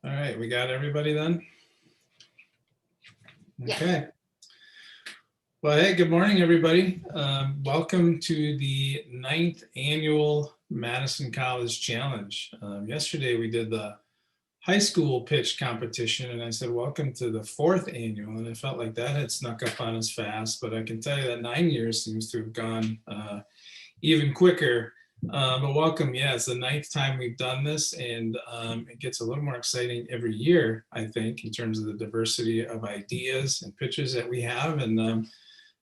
All right, we got everybody then? Yes. Okay. Well, hey, good morning, everybody. Welcome to the 9th annual Madison College Challenge. Yesterday we did the high school pitch competition, and I said, welcome to the 4th annual, and I felt like that had snuck up on us fast, but I can tell you that 9 years seems to have gone even quicker. But welcome, yeah, it's the 9th time we've done this, and it gets a little more exciting every year, I think, in terms of the diversity of ideas and pitches that we have, and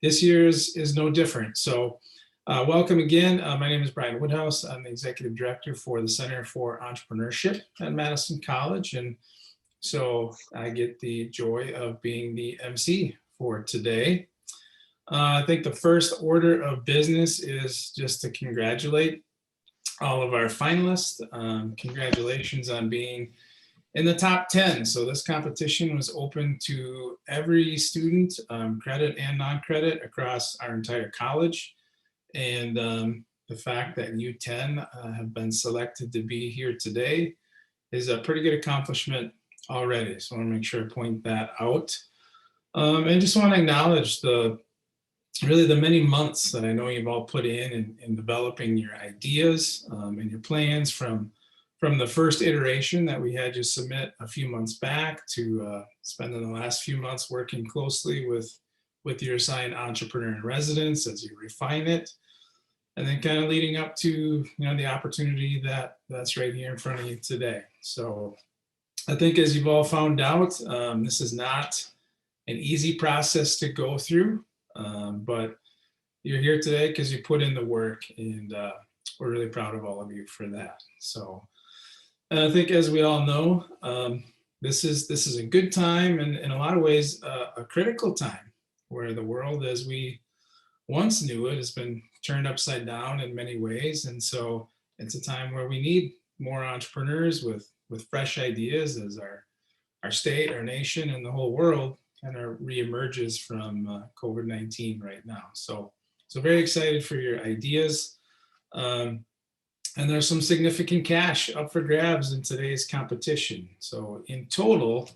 this year is no different. So welcome again. My name is Brian Woodhouse. I'm the Executive Director for the Center for Entrepreneurship at Madison College, and so I get the joy of being the MC for today. I think the first order of business is just to congratulate all of our finalists. Congratulations on being in the top 10. So this competition was open to every student, credit and non-credit, across our entire college. And the fact that you 10 have been selected to be here today is a pretty good accomplishment already. So I want to make sure I point that out. And just want to acknowledge really the many months that I know you've all put in developing your ideas and your plans from the first iteration that we had you submit a few months back to spending the last few months working closely with your assigned entrepreneur in residence as you refine it, and then kind of leading up to the opportunity that's right here in front of you today. So I think, as you've all found out, this is not an easy process to go through, but you're here today because you put in the work, and we're really proud of all of you for that. So I think, as we all know, this is a good time, and in a lot of ways a critical time, where the world as we once knew it has been turned upside down in many ways. And so it's a time where we need more entrepreneurs with fresh ideas as our state, our nation, and the whole world kind of reemerges from COVID-19 right now. So very excited for your ideas. And there's some significant cash up for grabs in today's competition. So in total,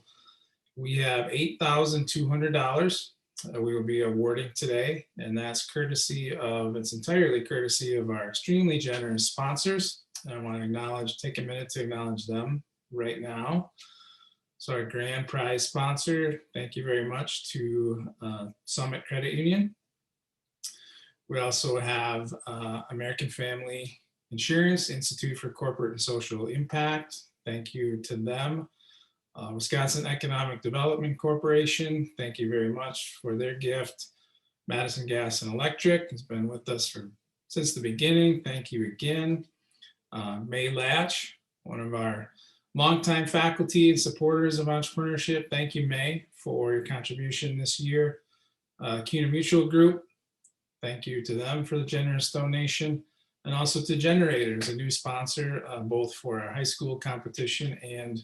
we have $8,200 we will be awarding today, and that's entirely courtesy of our extremely generous sponsors. And I want to take a minute to acknowledge them right now. So our grand prize sponsor, thank you very much to Summit Credit Union. We also have American Family Insurance Institute for Corporate and Social Impact. Thank you to them. Wisconsin Economic Development Corporation, thank you very much for their gift. Madison Gas and Electric has been with us since the beginning. Thank you again. May Latch, one of our longtime faculty and supporters of entrepreneurship. Thank you, May, for your contribution this year. CUNA Mutual Group, thank you to them for the generous donation. And also to Generators, a new sponsor, both for our high school competition and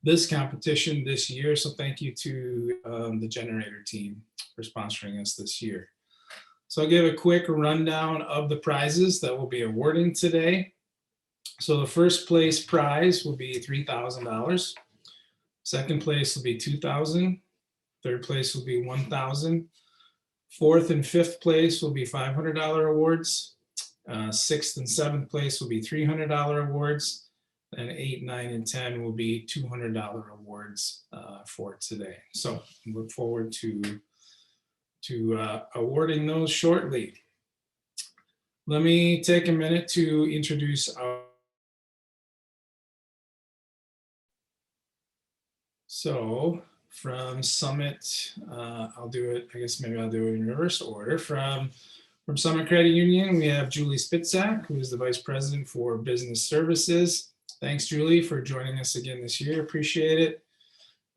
this competition this year. So thank you to the Generator team for sponsoring us this year. So I'll give a quick rundown of the prizes that we'll be awarding today. So the first place prize will be $3,000. Second place will be $2,000. Third place will be $1,000. Fourth and fifth place will be $500 awards. Sixth and seventh place will be $300 awards, and 8, 9, and 10 will be $200 awards for today. So look forward to awarding those shortly. Let me take a minute to introduce our. So from Summit, I'll do it, I guess maybe I'll do it in reverse order. From Summit Credit Union, we have Julie Spitzak, who is the Vice President for Business Services. Thanks, Julie, for joining us again this year. Appreciate it.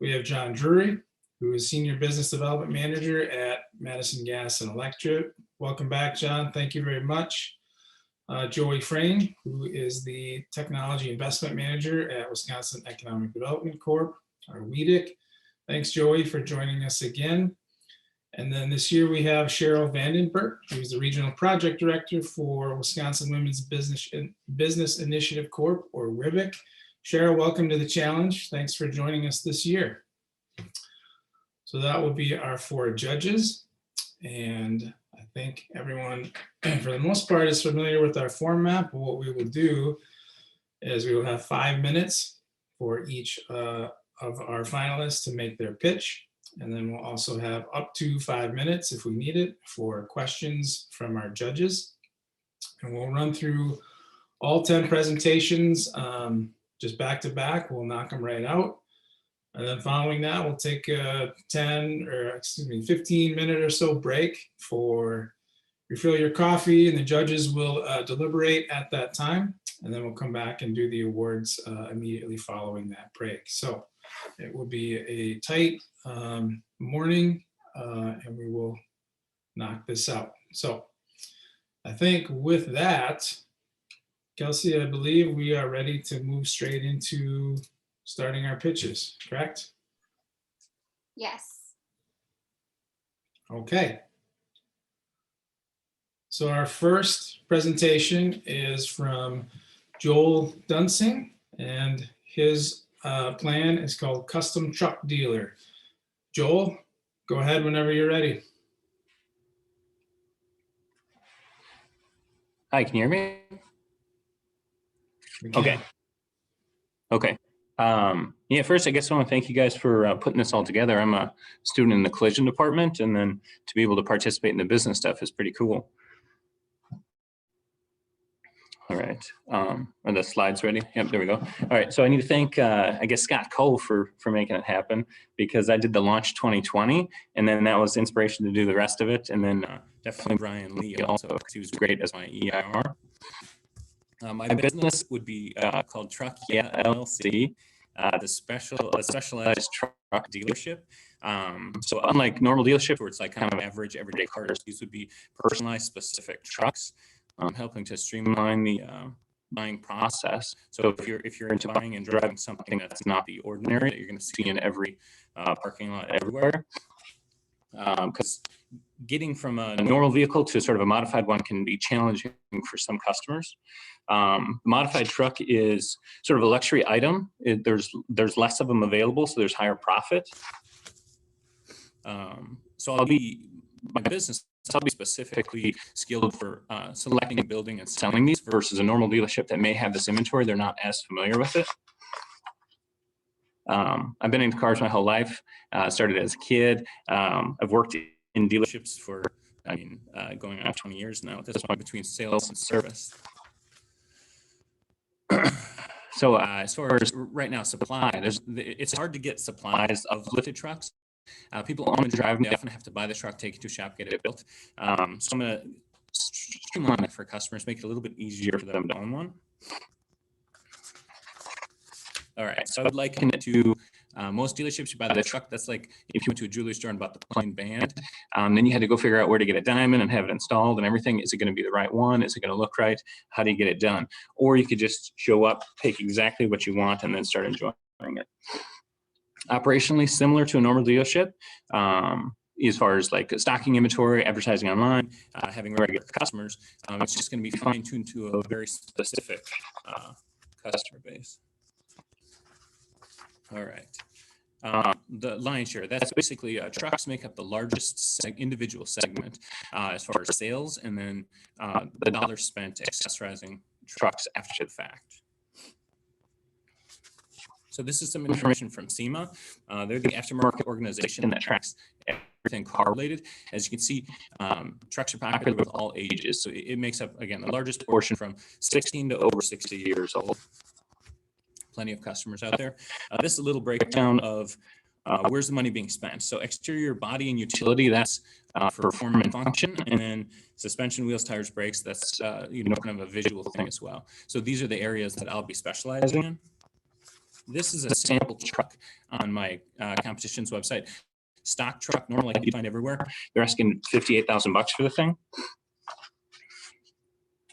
We have John Drury, who is Senior Business Development Manager at Madison Gas and Electric. Welcome back, John. Thank you very much. Joey Frame, who is the Technology Investment Manager at Wisconsin Economic Development Corp, or WEDC. Thanks, Joey, for joining us again. And then this year we have Cheryl Vandenberg, who's the Regional Project Director for Wisconsin Women's Business Initiative Corp, or WIBIC. Cheryl, welcome to the challenge. Thanks for joining us this year. So that will be our 4 judges. And I think everyone, for the most part, is familiar with our format. But what we will do is we will have 5 minutes for each of our finalists to make their pitch. And then we'll also have up to 5 minutes if we need it for questions from our judges. And we'll run through all 10 presentations just back to back. We'll knock them right out. And then following that, we'll take a 15-minute or so break for refill your coffee, and the judges will deliberate at that time. And then we'll come back and do the awards immediately following that break. So it will be a tight morning, and we will knock this out. So I think with that, Kelsey, I believe we are ready to move straight into starting our pitches, correct? Yes. Okay. So our first presentation is from Joel Dunsing, and his plan is called Custom Truck Dealer. Joel, go ahead whenever you're ready. Hi, can you hear me? Okay. Yeah, first, I guess I want to thank you guys for putting this all together. I'm a student in the collision department, and then to be able to participate in the business stuff is pretty cool. All right, are the slides ready? Yep, there we go. All right, so I need to thank, I guess, Scott Cole for making it happen, because I did the launch 2020, and then that was inspiration to do the rest of it, and then definitely Brian Lee also, because he was great as my EIR. My business would be called Truck Yeah LLC, a specialized truck dealership. So unlike normal dealership where it's like kind of average everyday cars, these would be personalized specific trucks, helping to streamline the buying process. So if you're into buying and driving something that's not the ordinary that you're going to see in every parking lot everywhere, because getting from a normal vehicle to sort of a modified one can be challenging for some customers. Modified truck is sort of a luxury item. There's less of them available, so there's higher profit. So my business, I'll be specifically skilled for selecting, building, and selling these versus a normal dealership that may have this inventory. They're not as familiar with it. I've been into cars my whole life. Started as a kid. I've worked in dealerships for, going on 20 years now at this point, between sales and service. So as far as right now, supply, it's hard to get supplies of lifted trucks. People own and drive, they often have to buy the truck, take it to a shop, get it built. So I'm going to streamline it for customers, make it a little bit easier for them to own one. All right, so I would liken it to most dealerships. You buy the truck, that's like if you went to a jewelry store and bought the plain band, then you had to go figure out where to get a diamond and have it installed and everything. Is it going to be the right one? Is it going to look right? How do you get it done? Or you could just show up, take exactly what you want, and then start enjoying it. Operationally similar to a normal dealership, as far as like stocking inventory, advertising online, having regular customers. It's just going to be fine-tuned to a very specific customer base. All right. The lion's share, that's basically trucks make up the largest individual segment as far as sales, and then the dollars spent accessorizing trucks after the fact. So this is some information from SEMA. They're the aftermarket organization that tracks everything car related. As you can see, trucks are popular with all ages. So it makes up, again, the largest portion from 16 to over 60 years old. Plenty of customers out there. This is a little breakdown of where's the money being spent. So exterior, body, and utility, that's for form and function. And then suspension, wheels, tires, brakes, that's kind of a visual thing as well. So these are the areas that I'll be specializing in. This is a sample truck on my competition's website. Stock truck, normal like you find everywhere. They're asking $58,000 for the thing.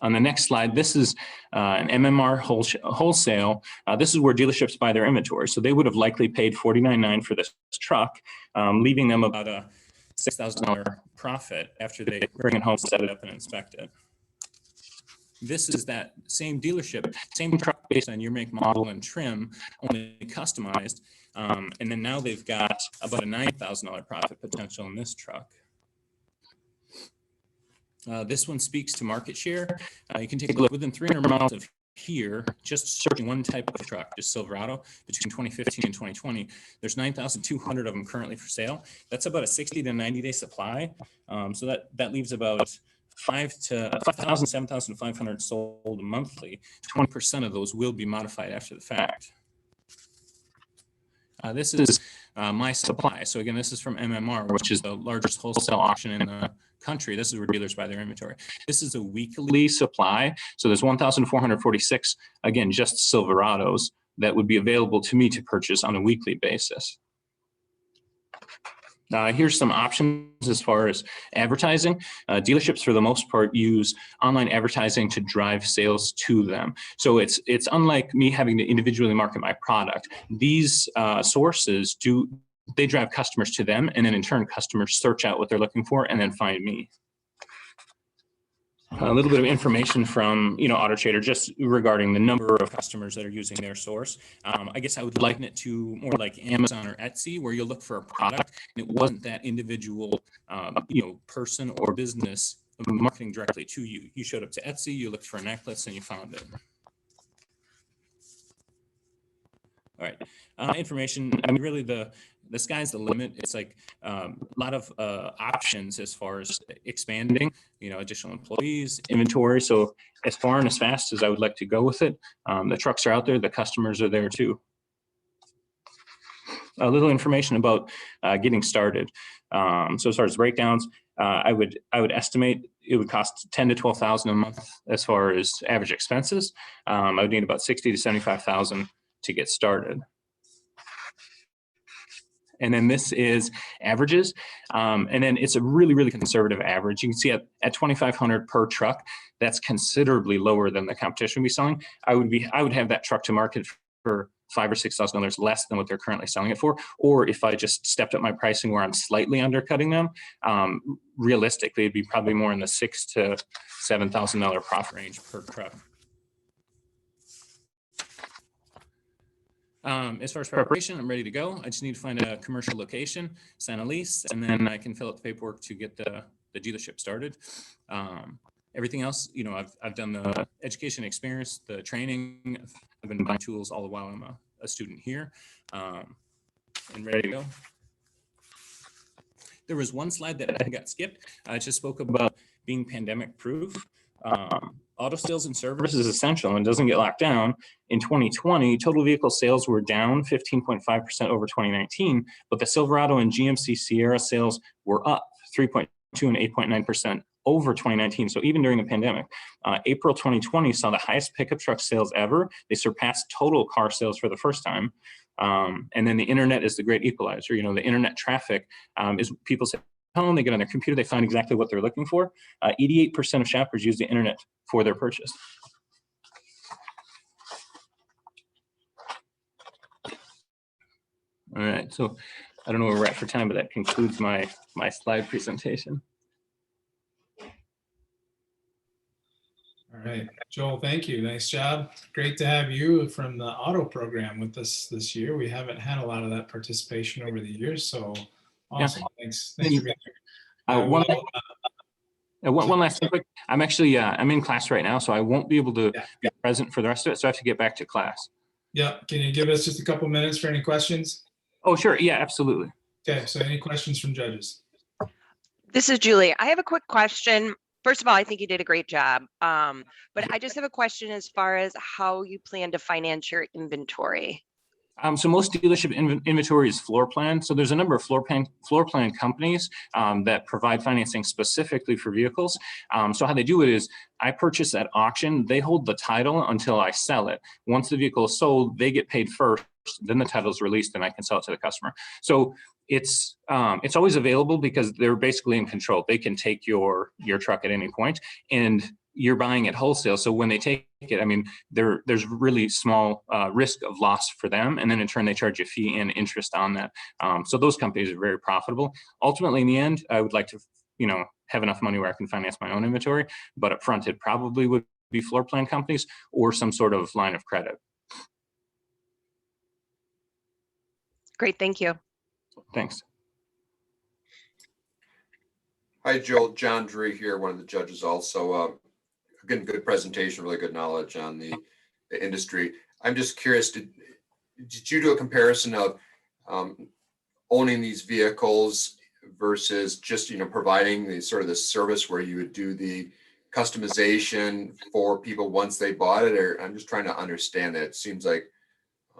On the next slide, this is an MMR wholesale. This is where dealerships buy their inventory. So they would have likely paid $49,900 for this truck, leaving them about a $6,000 profit after they bring it home, set it up, and inspect it. This is that same dealership, same truck based on your make, model, and trim, only customized. And then now they've got about a $9,000 profit potential in this truck. This one speaks to market share. You can take a look within 300 miles of here, just searching one type of truck, just Silverado, between 2015 and 2020. There's 9,200 of them currently for sale. That's about a 60 to 90 day supply. So that leaves about 5,000, 7,500 sold monthly. 20% of those will be modified after the fact. This is my supply. So again, this is from MMR, which is the largest wholesale auction in the country. This is where dealers buy their inventory. This is a weekly supply. So there's 1,446, again, just Silverados that would be available to me to purchase on a weekly basis. Here's some options as far as advertising. Dealerships, for the most part, use online advertising to drive sales to them. So it's unlike me having to individually market my product. These sources they drive customers to them, and then in turn, customers search out what they're looking for and then find me. A little bit of information from Auto Trader just regarding the number of customers that are using their source. I guess I would liken it to more like Amazon or Etsy, where you look for a product and it wasn't that individual person or business marketing directly to you. You showed up to Etsy, you looked for a necklace, and you found it. All right, information. I mean, really, the sky's the limit. It's like a lot of options as far as expanding, additional employees, inventory. So as far and as fast as I would like to go with it, the trucks are out there, the customers are there too. A little information about getting started. So as far as breakdowns, I would estimate it would cost $10,000 to $12,000 a month as far as average expenses. I would need about $60,000 to $75,000 to get started. And then this is averages. And then it's a really, really conservative average. You can see at $2,500 per truck, that's considerably lower than the competition would be selling. I would have that truck to market for $5,000 or $6,000 less than what they're currently selling it for. Or if I just stepped up my pricing where I'm slightly undercutting them, realistically, it'd be probably more in the $6,000 to $7,000 profit range per truck. As far as preparation, I'm ready to go. I just need to find a commercial location, sign a lease, and then I can fill out the paperwork to get the dealership started. Everything else, I've done the education experience, the training. I've been buying tools all the while I'm a student here, and ready to go. There was one slide that I got skipped. I just spoke about being pandemic proof. Auto sales and service is essential and doesn't get locked down. In 2020, total vehicle sales were down 15.5% over 2019, but the Silverado and GMC Sierra sales were up 3.2 and 8.9% over 2019. So even during the pandemic, April 2020 saw the highest pickup truck sales ever. They surpassed total car sales for the first time. And then the internet is the great equalizer. The internet traffic is people say, home, they get on their computer, they find exactly what they're looking for. 88% of shoppers use the internet for their purchase. All right, so I don't know where we're at for time, but that concludes my slide presentation. All right, Joel, thank you. Nice job. Great to have you from the auto program with us this year. We haven't had a lot of that participation over the years, so awesome. Yeah. Thanks for being here. One last thing quick. I'm actually I'm in class right now, so I won't be able to be present for the rest of it. So I have to get back to class. Yeah. Can you give us just a couple minutes for any questions? Oh, sure. Yeah, absolutely. Okay. So any questions from judges? This is Julie. I have a quick question. First of all, I think you did a great job. But I just have a question as far as how you plan to finance your inventory. So most dealership inventory is floor plan. So there's a number of floor plan companies that provide financing specifically for vehicles. So how they do it is I purchase at auction. They hold the title until I sell it. Once the vehicle is sold, they get paid first. Then the title is released and I can sell it to the customer. So it's always available because they're basically in control. They can take your truck at any point, and you're buying at wholesale. So when they take it, I mean, there's really small risk of loss for them. And then in turn, they charge a fee and interest on that. So those companies are very profitable. Ultimately, in the end, I would like to, have enough money where I can finance my own inventory. But up front, it probably would be floor plan companies or some sort of line of credit. Great, thank you. Thanks. Hi, Joel. John Drury here, one of the judges also. Again, good presentation, really good knowledge on the industry. I'm just curious, did you do a comparison of owning these vehicles versus just, providing the sort of the service where you would do the customization for people once they bought it? Or I'm just trying to understand that. It seems like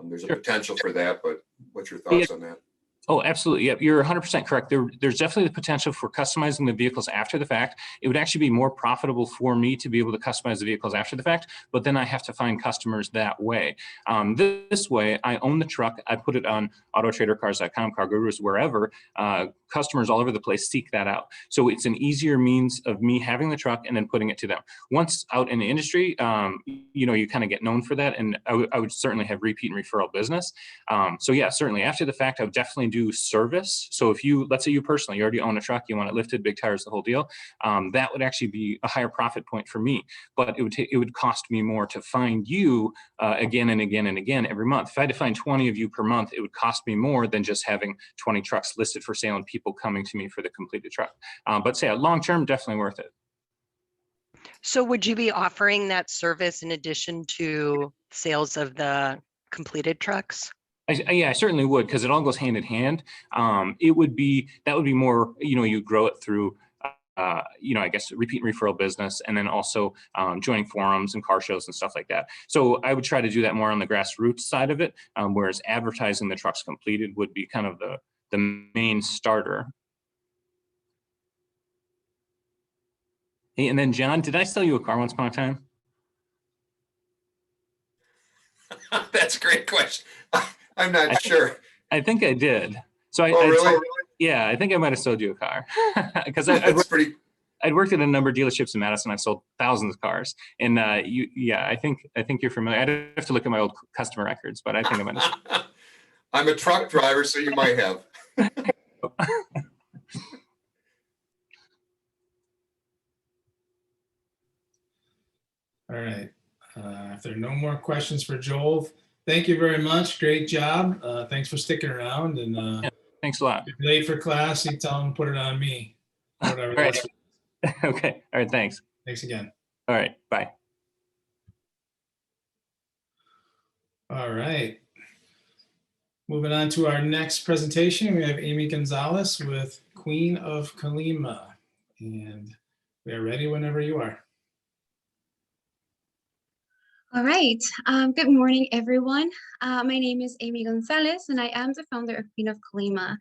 there's a potential for that, but what's your thoughts on that? Oh, absolutely. Yep, you're 100% correct. There's definitely the potential for customizing the vehicles after the fact. It would actually be more profitable for me to be able to customize the vehicles after the fact, but then I have to find customers that way. This way, I own the truck. I put it on autotradercars.com, CarGurus, wherever. Customers all over the place seek that out. So it's an easier means of me having the truck and then putting it to them. Once out in the industry, you kind of get known for that, and I would certainly have repeat and referral business. So yeah, certainly after the fact, I would definitely do service. So if let's say you personally, you already own a truck, you want it lifted, big tires, the whole deal, that would actually be a higher profit point for me. But it would cost me more to find you again and again and again every month. If I had to find 20 of you per month, it would cost me more than just having 20 trucks listed for sale and people coming to me for the completed truck. But say long term, definitely worth it. So would you be offering that service in addition to sales of the completed trucks? Yeah, I certainly would, because it all goes hand in hand. That would be more, you grow it through, I guess repeat and referral business, and then also joining forums and car shows and stuff like that. So I would try to do that more on the grassroots side of it, whereas advertising the trucks completed would be kind of the main starter. Hey, and then John, did I sell you a car once upon a time? That's a great question. I'm not sure. I think I did. So really? Yeah, I think I might have sold you a car because I'd worked at a number of dealerships in Madison. I've sold thousands of cars, and I think you're familiar. I'd have to look at my old customer records, but I think I might have. I'm a truck driver, so you might have. All right. If there are no more questions for Joel, thank you very much. Great job. Thanks for sticking around. And Yeah, thanks a lot. if you're late for class, you tell them put it on me. Whatever. All right. Okay. All right. Thanks. Thanks again. All right. Bye. All right. Moving on to our next presentation, we have Amy Gonzalez with Queen of Colima. And we are ready whenever you are. All right. Good morning, everyone. My name is Amy Gonzalez, and I am the founder of Queen of Colima.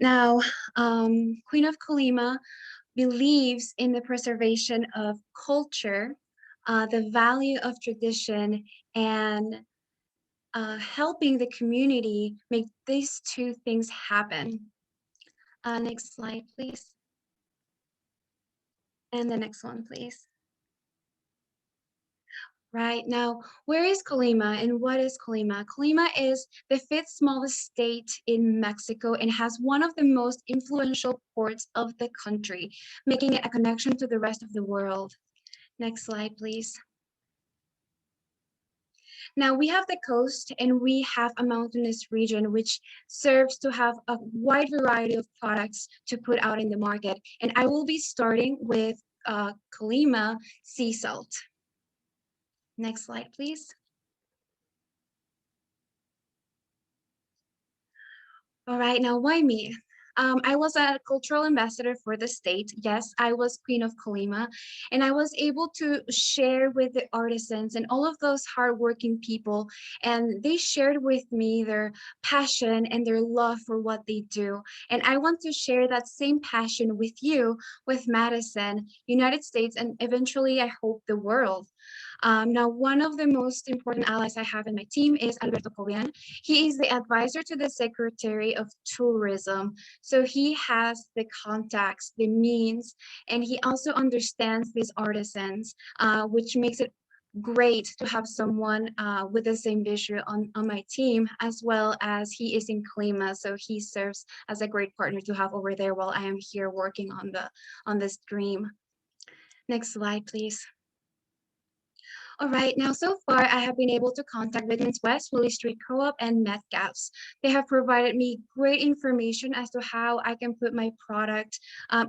Now, Queen of Colima believes in the preservation of culture, the value of tradition, and helping the community make these two things happen. Next slide, please. And the next one, please. Right now, where is Colima and what is Colima? Colima is the 5th smallest state in Mexico and has one of the most influential ports of the country, making it a connection to the rest of the world. Next slide, please. Now we have the coast and we have a mountainous region which serves to have a wide variety of products to put out in the market. And I will be starting with Colima sea salt. Next slide, please. All right, now why me? I was a cultural ambassador for the state. Yes, I was Queen of Colima, and I was able to share with the artisans and all of those hardworking people, and they shared with me their passion and their love for what they do. And I want to share that same passion with you, with Madison, United States, and eventually, I hope, the world. Now, one of the most important allies I have in my team is Alberto Cobian. He is the advisor to the Secretary of Tourism. So he has the contacts, the means, and he also understands these artisans, which makes it great to have someone with the same vision on my team, as well as he is in Colima, so he serves as a great partner to have over there while I am here working on this dream. Next slide, please. All right, now so far I have been able to contact Woodman's West, Willie Street Co-op, and Metcalf's. They have provided me great information as to how I can put my product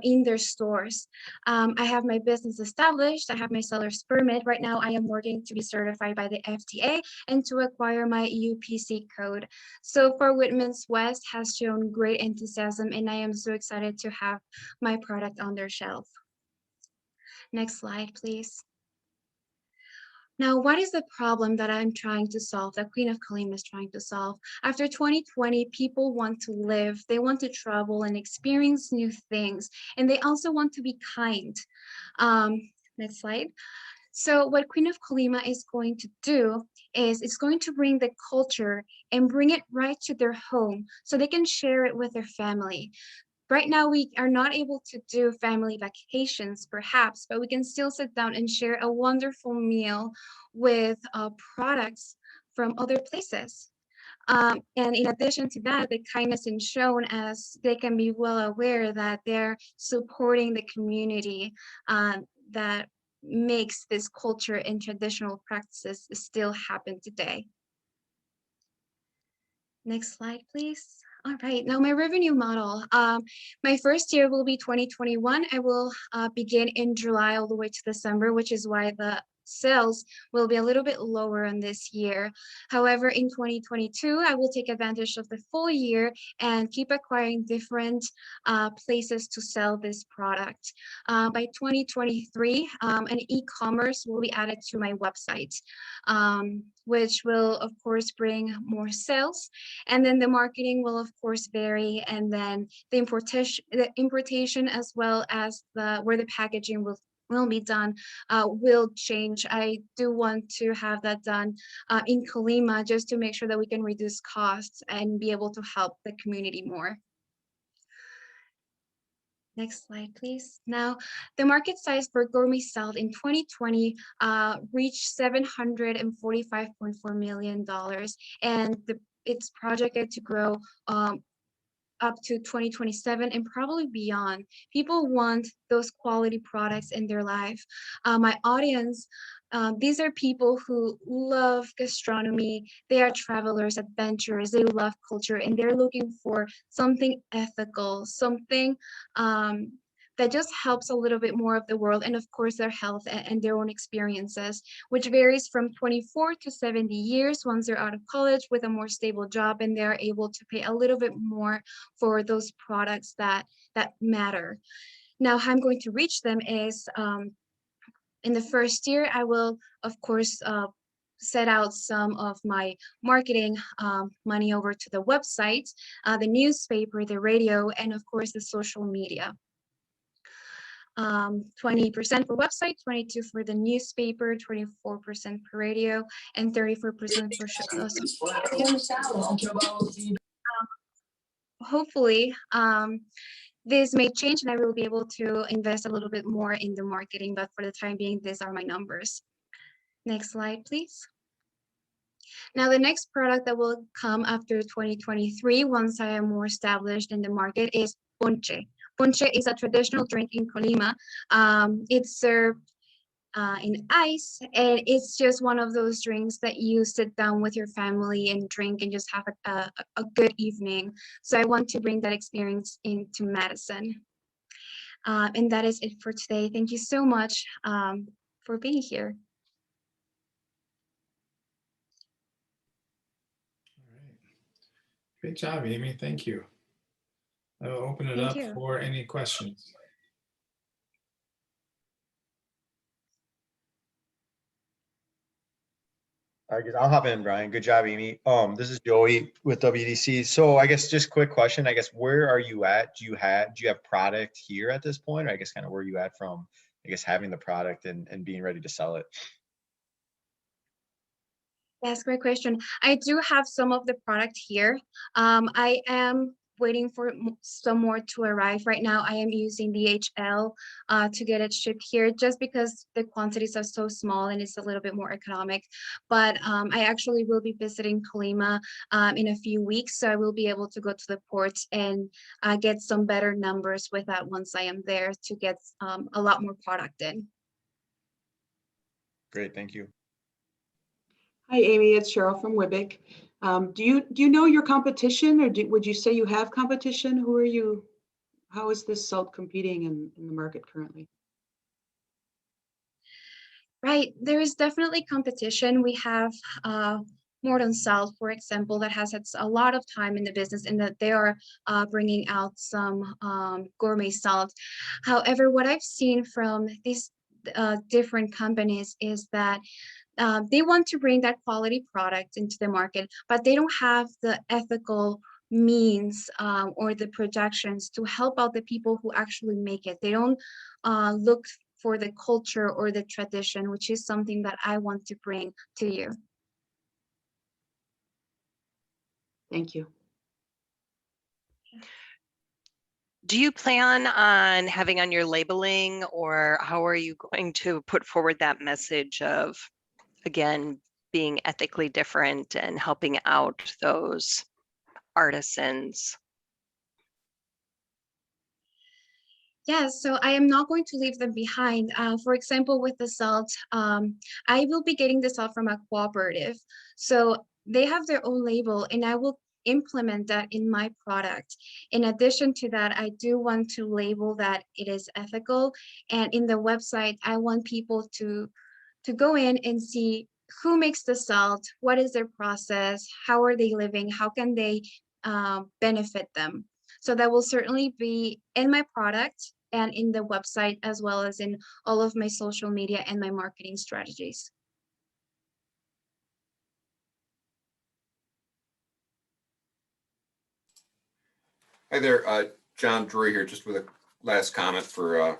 in their stores. I have my business established. I have my seller's permit. Right now I am working to be certified by the FDA and to acquire my UPC code. So far, Woodman's West has shown great enthusiasm, and I am so excited to have my product on their shelf. Next slide, please. Now, what is the problem that I'm trying to solve, that Queen of Colima is trying to solve? After 2020, people want to live, they want to travel and experience new things, and they also want to be kind. Next slide. So what Queen of Colima is going to do is it's going to bring the culture and bring it right to their home so they can share it with their family. Right now, we are not able to do family vacations, perhaps, but we can still sit down and share a wonderful meal with products from other places. And in addition to that, the kindness is shown as they can be well aware that they're supporting the community that makes this culture and traditional practices still happen today. Next slide, please. All right, now my revenue model. My first year will be 2021. I will begin in July all the way to December, which is why the sales will be a little bit lower in this year. However, in 2022, I will take advantage of the full year and keep acquiring different places to sell this product. By 2023, an e-commerce will be added to my website, which will, of course, bring more sales. And then the marketing will, of course, vary. And then the importation as well as where the packaging will be done will change. I do want to have that done in Colima just to make sure that we can reduce costs and be able to help the community more. Next slide, please. Now, the market size for gourmet salad in 2020 reached $745.4 million, and it's projected to grow up to 2027 and probably beyond. People want those quality products in their life. My audience, these are people who love gastronomy. They are travelers, adventurers, they love culture, and they're looking for something ethical, something that just helps a little bit more of the world, and of course their health and their own experiences, which varies from 24 to 70 years once they're out of college with a more stable job, and they're able to pay a little bit more for those products that matter. Now, how I'm going to reach them is in the first year, I will, of course, set out some of my marketing money over to the website, the newspaper, the radio, and of course the social media. 20% for website, 22% for the newspaper, 24% for radio, and 34% for hopefully, this may change and I will be able to invest a little bit more in the marketing, but for the time being, these are my numbers. Next slide, please. Now, the next product that will come after 2023, once I am more established in the market, is ponche. Ponche is a traditional drink in Colima. It's served in ice, and it's just one of those drinks that you sit down with your family and drink and just have a good evening. So I want to bring that experience into Madison. And that is it for today. Thank you so much for being here. All right. Great job, Amy. Thank you. I will open it Thank up you. for any questions. I guess I'll hop in, Brian. Good job, Amy. This is Joey with WDC. So I guess just quick question. I guess where are you at? Do you have product here at this point? Or I guess kind of where are you at from, I guess, having the product and being ready to sell it? Yes, great question. I do have some of the product here. I am waiting for some more to arrive. Right now, I am using DHL to get it shipped here just because the quantities are so small and it's a little bit more economic. But I actually will be visiting Colima in a few weeks, so I will be able to go to the port and get some better numbers with that once I am there to get a lot more product in. Great, thank you. Hi, Amy. It's Cheryl from Wybick. Do you know your competition, or would you say you have competition? Who are you? How is this salt competing in the market currently? Right, there is definitely competition. We have Morton Salt, for example, that has had a lot of time in the business and that they are bringing out some gourmet salt. However, what I've seen from these different companies is that they want to bring that quality product into the market, but they don't have the ethical means or the projections to help out the people who actually make it. They don't look for the culture or the tradition, which is something that I want to bring to you. Thank you. Do you plan on having on your labeling, or how are you going to put forward that message of, again, being ethically different and helping out those artisans? Yes, so I am not going to leave them behind. For example, with the salt, I will be getting the salt from a cooperative. So they have their own label and I will implement that in my product. In addition to that, I do want to label that it is ethical. And in the website, I want people to go in and see who makes the salt, what is their process, how are they living, how can they benefit them. So that will certainly be in my product and in the website, as well as in all of my social media and my marketing strategies. Hi there, John Drury here, just with a last comment for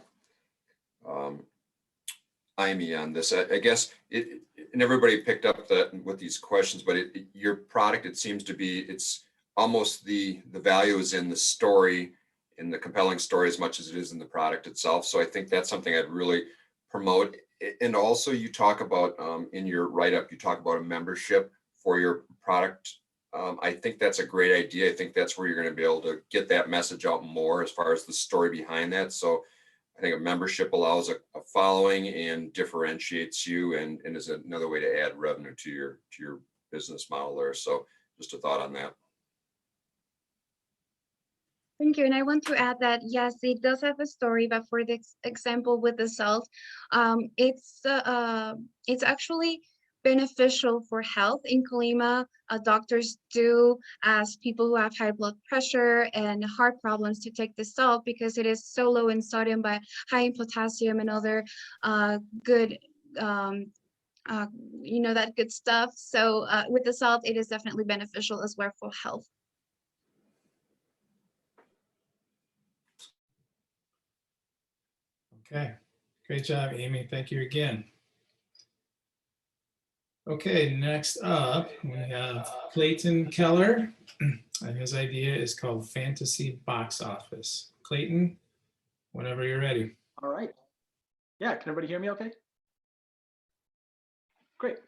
Amy on this. I guess and everybody picked up that with these questions, but your product, it seems to be, it's almost the value is in the story, in the compelling story, as much as it is in the product itself. So I think that's something I'd really promote. And also you talk about in your write-up, you talk about a membership for your product. I think that's a great idea. I think that's where you're going to be able to get that message out more as far as the story behind that. So I think a membership allows a following and differentiates you, and is another way to add revenue to your business model there. So just a thought on that. Thank you. And I want to add that, yes, it does have a story, but for the example with the salt, it's actually beneficial for health. In Colima, doctors do ask people who have high blood pressure and heart problems to take the salt because it is so low in sodium but high in potassium and other good, that good stuff. So with the salt, it is definitely beneficial as well for health. Okay, great job, Amy. Thank you again. Okay, next up, we have Clayton Keller, and his idea is called Fantasy Box Office. Clayton, whenever you're ready. All right. Yeah, can everybody hear me okay? Great.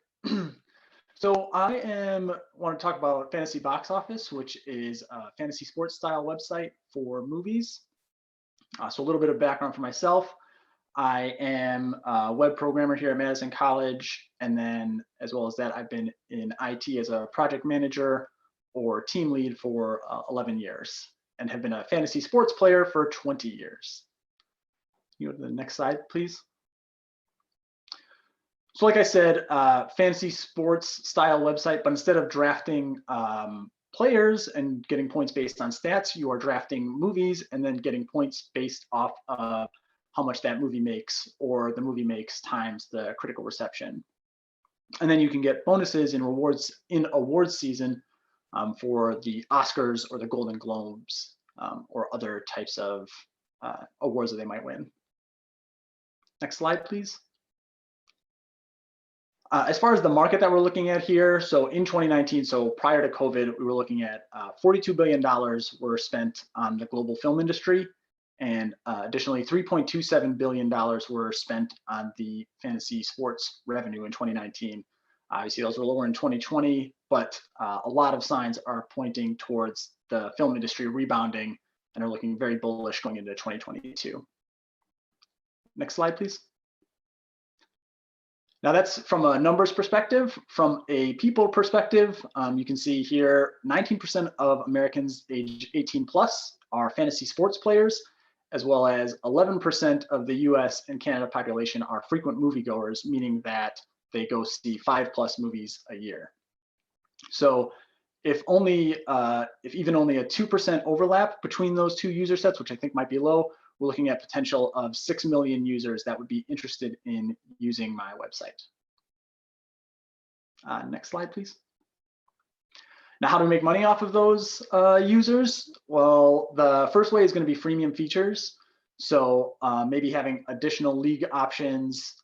So I want to talk about Fantasy Box Office, which is a fantasy sports style website for movies. So a little bit of background for myself. I am a web programmer here at Madison College, and then as well as that, I've been in IT as a project manager or team lead for 11 years and have been a fantasy sports player for 20 years. You go to the next slide, please. So like I said, fantasy sports style website, but instead of drafting players and getting points based on stats, you are drafting movies and then getting points based off of how much that movie makes, or the movie makes times the critical reception. And then you can get bonuses and rewards in awards season for the Oscars or the Golden Globes or other types of awards that they might win. Next slide, please. As far as the market that we're looking at here, so in 2019, so prior to COVID, we were looking at $42 billion were spent on the global film industry, and additionally, $3.27 billion were spent on the fantasy sports revenue in 2019. Obviously, those were lower in 2020, but a lot of signs are pointing towards the film industry rebounding and are looking very bullish going into 2022. Next slide, please. Now that's from a numbers perspective. From a people perspective, you can see here 19% of Americans age 18 plus are fantasy sports players, as well as 11% of the US and Canada population are frequent moviegoers, meaning that they go see 5+ movies a year. So if even only a 2% overlap between those two user sets, which I think might be low, we're looking at potential of 6 million users that would be interested in using my website. Next slide, please. Now, how to make money off of those users? Well, the first way is going to be freemium features. So maybe having additional league options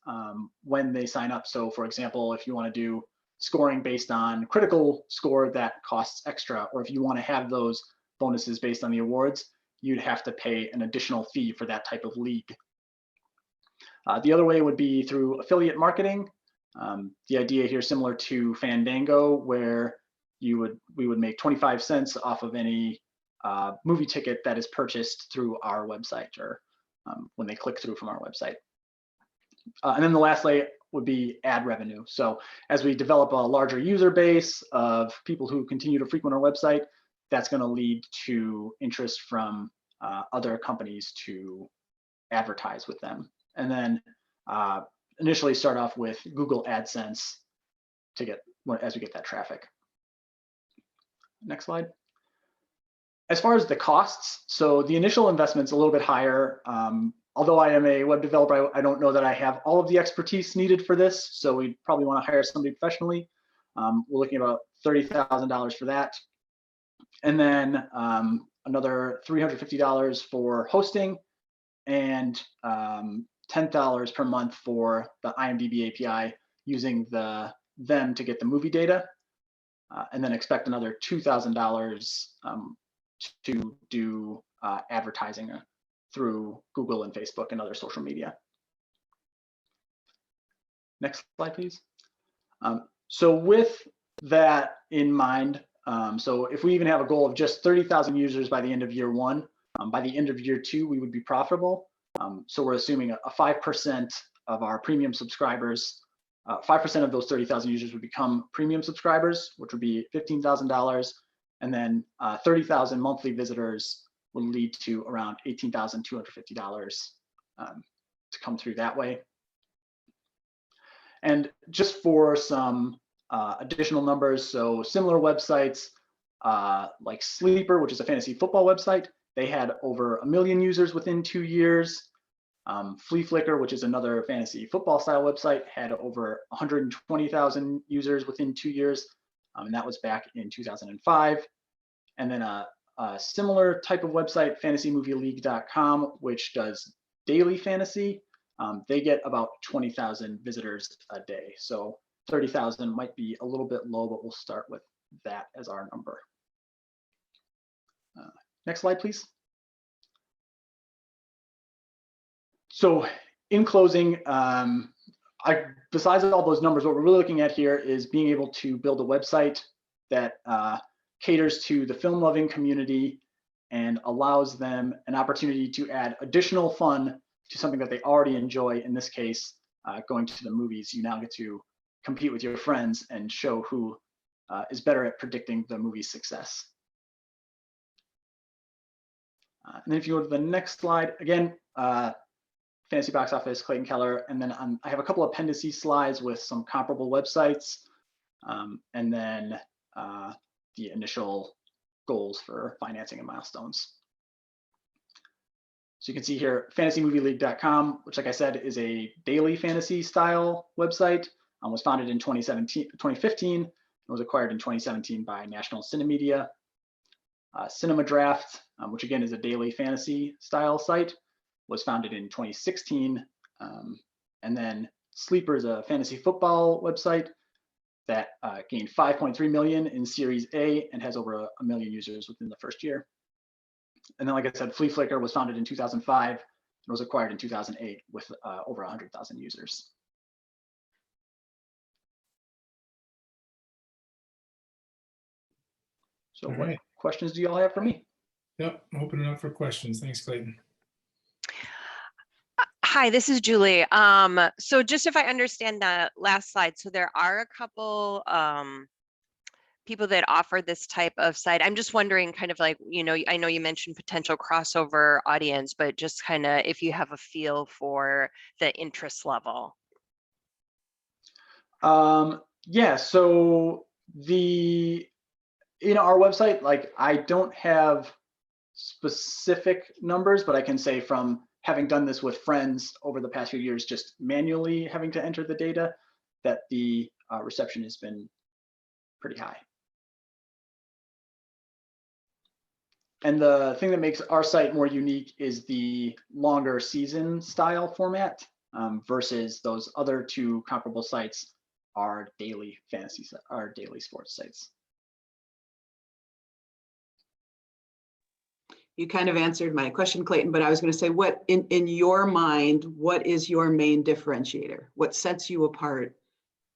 when they sign up. So for example, if you want to do scoring based on critical score, that costs extra. Or if you want to have those bonuses based on the awards, you'd have to pay an additional fee for that type of league. The other way would be through affiliate marketing. The idea here is similar to Fandango, where we would make 25 cents off of any movie ticket that is purchased through our website, or when they click through from our website. And then the last layer would be ad revenue. So as we develop a larger user base of people who continue to frequent our website, that's going to lead to interest from other companies to advertise with them. And then initially start off with Google AdSense to get, as we get that traffic. Next slide. As far as the costs, so the initial investment's a little bit higher. Although I am a web developer, I don't know that I have all of the expertise needed for this, so we probably want to hire somebody professionally. We're looking at about $30,000 for that. And then another $350 for hosting, and $10 per month for the IMDb API, using them to get the movie data, and then expect another $2,000 to do advertising through Google and Facebook and other social media. Next slide, please. So with that in mind, so if we even have a goal of just 30,000 users by the end of year one, by the end of year two, we would be profitable. So we're assuming a 5% of our premium subscribers, 5% of those 30,000 users would become premium subscribers, which would be $15,000. And then 30,000 monthly visitors would lead to around $18,250 to come through that way. And just for some additional numbers, so similar websites like Sleeper, which is a fantasy football website, they had over 1 million users within 2 years. Flea Flicker, which is another fantasy football style website, had over 120,000 users within 2 years, and that was back in 2005. And then a similar type of website, fantasymovieleague.com, which does daily fantasy, they get about 20,000 visitors a day. So 30,000 might be a little bit low, but we'll start with that as our number. Next slide, please. So in closing, besides all those numbers, what we're really looking at here is being able to build a website that caters to the film loving community and allows them an opportunity to add additional fun to something that they already enjoy. In this case, going to the movies. You now get to compete with your friends and show who is better at predicting the movie's success. And then if you go to the next slide, again, Fantasy Box Office, Clayton Keller, and then I have a couple of appendices slides with some comparable websites, and then the initial goals for financing and milestones. So you can see here, fantasymovieleague.com, which, like I said, is a daily fantasy style website, was founded in 2015, and was acquired in 2017 by National Cinemedia. Cinema Draft, which again is a daily fantasy style site, was founded in 2016. And then Sleeper is a fantasy football website that gained 5.3 million in Series A and has over 1 million users within the first year. And then, like I said, Flea Flicker was founded in 2005 and was acquired in 2008 with over 100,000 users. So All what right. questions do you all have for me? Yep, open it up for questions. Thanks, Clayton. Hi, this is Julie. So just if I understand that last slide, so there are a couple people that offer this type of site. I'm just wondering kind of like, I know you mentioned potential crossover audience, but just kind of if you have a feel for the interest level. Yeah, so our website, like I don't have specific numbers, but I can say from having done this with friends over the past few years, just manually having to enter the data, that the reception has been pretty high. And the thing that makes our site more unique is the longer season style format versus those other two comparable sites are daily sports sites. You kind of answered my question, Clayton, but I was going to say, what in your mind, what is your main differentiator? What sets you apart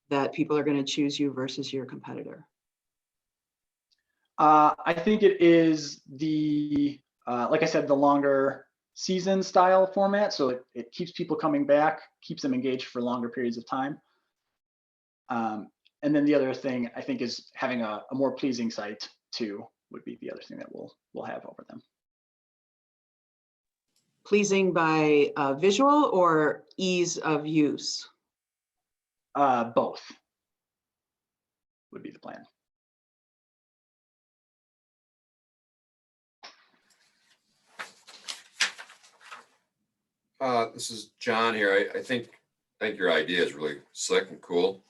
that people are going to choose you versus your competitor? I think it is like I said, the longer season style format. So it keeps people coming back, keeps them engaged for longer periods of time. And then the other thing I think is having a more pleasing site too would be the other thing that we'll have over them. Pleasing by visual or ease of use? Both would be the plan. This is John here. I think your idea is really slick and cool.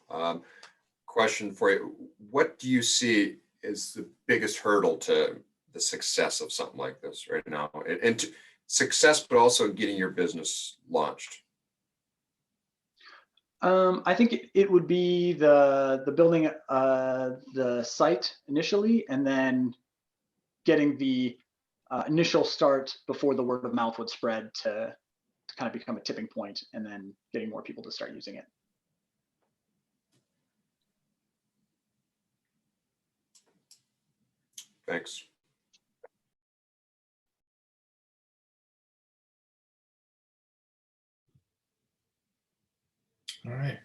Question for you: what do you see as the biggest hurdle to the success of something like this right now, and to success, but also getting your business launched? I think it would be the building the site initially, and then getting the initial start before the word of mouth would spread to kind of become a tipping point, and then getting more people to start using it. Thanks. All right.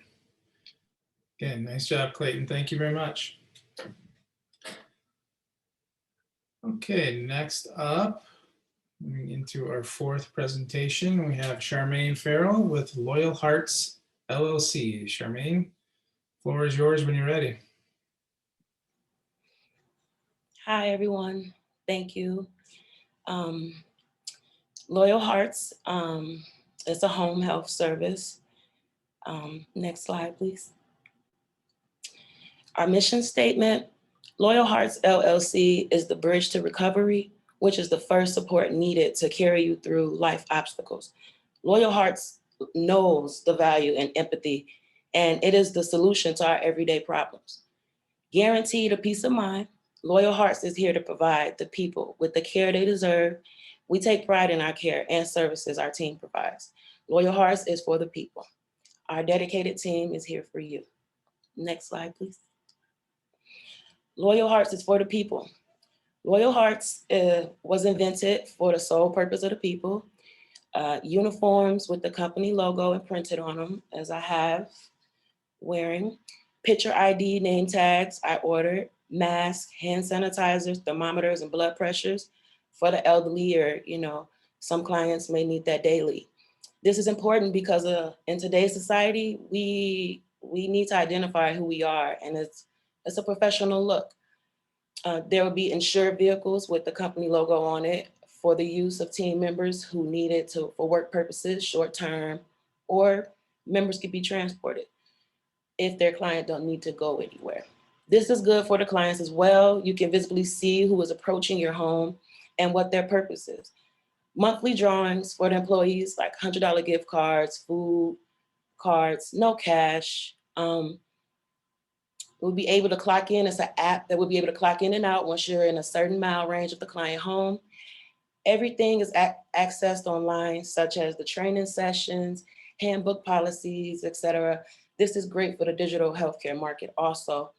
Again, nice job, Clayton. Thank you very much. Okay, next up, moving into our fourth presentation, we have Charmaine Farrell with Loyal Hearts LLC. Charmaine, floor is yours when you're ready. Hi, everyone. Thank you. Loyal Hearts is a home health service. Next slide, please. Our mission statement: Loyal Hearts LLC is the bridge to recovery, which is the first support needed to carry you through life obstacles. Loyal Hearts knows the value in empathy, and it is the solution to our everyday problems. Guaranteed a peace of mind, Loyal Hearts is here to provide the people with the care they deserve. We take pride in our care and services our team provides. Loyal Hearts is for the people. Our dedicated team is here for you. Next slide, please. Loyal Hearts is for the people. Loyal Hearts was invented for the sole purpose of the people. Uniforms with the company logo imprinted on them, as I have wearing. Picture ID name tags I ordered. Masks, hand sanitizers, thermometers, and blood pressures for the elderly, or some clients may need that daily. This is important because in today's society, we need to identify who we are, and it's a professional look. There will be insured vehicles with the company logo on it for the use of team members who need it for work purposes, short term, or members could be transported if their client don't need to go anywhere. This is good for the clients as well. You can visibly see who is approaching your home and what their purpose is. Monthly drawings for the employees, like $100 gift cards, food cards, no cash. We'll be able to clock in. It's an app that will be able to clock in and out once you're in a certain mile range of the client home. Everything is accessed online, such as the training sessions, handbook policies, etc. This is great for the digital healthcare market also.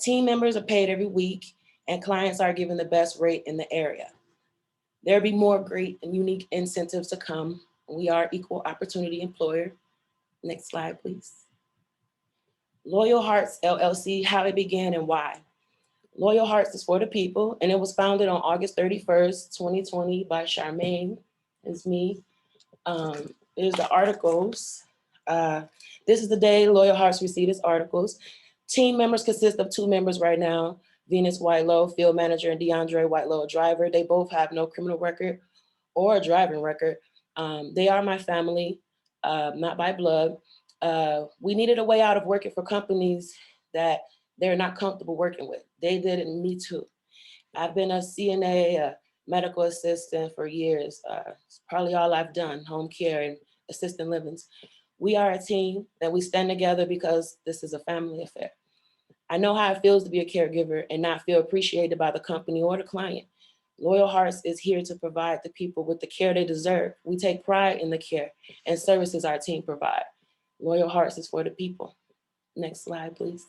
Team members are paid every week, and clients are given the best rate in the area. There'll be more great and unique incentives to come. We are equal opportunity employer. Next slide, please. Loyal Hearts LLC, how it began and why. Loyal Hearts is for the people, and it was founded on August 31st, 2020 by Charmaine, is me. Here's the articles. This is the day Loyal Hearts received its articles. Team members consist of 2 members right now, Venus Whitelow, field manager, and DeAndre Whitelow, driver. They both have no criminal record or a driving record. They are my family, not by blood. We needed a way out of working for companies that they're not comfortable working with. They did it, and me too. I've been a CNA, a medical assistant for years. It's probably all I've done, home care and assisted livings. We are a team that we stand together because this is a family affair. I know how it feels to be a caregiver and not feel appreciated by the company or the client. Loyal Hearts is here to provide the people with the care they deserve. We take pride in the care and services our team provide. Loyal Hearts is for the people. Next slide, please.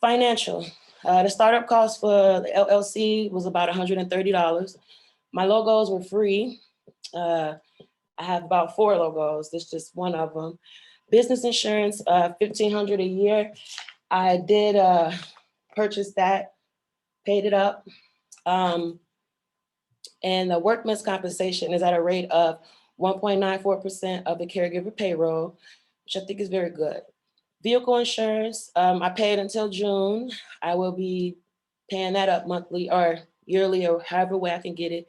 Financial. The startup cost for the LLC was about $130. My logos were free. I have about 4 logos. This is just one of them. Business insurance, $1,500 a year. I did purchase that, paid it up. And the workman's compensation is at a rate of 1.94% of the caregiver payroll, which I think is very good. Vehicle insurance, I paid until June. I will be paying that up monthly or yearly or however way I can get it.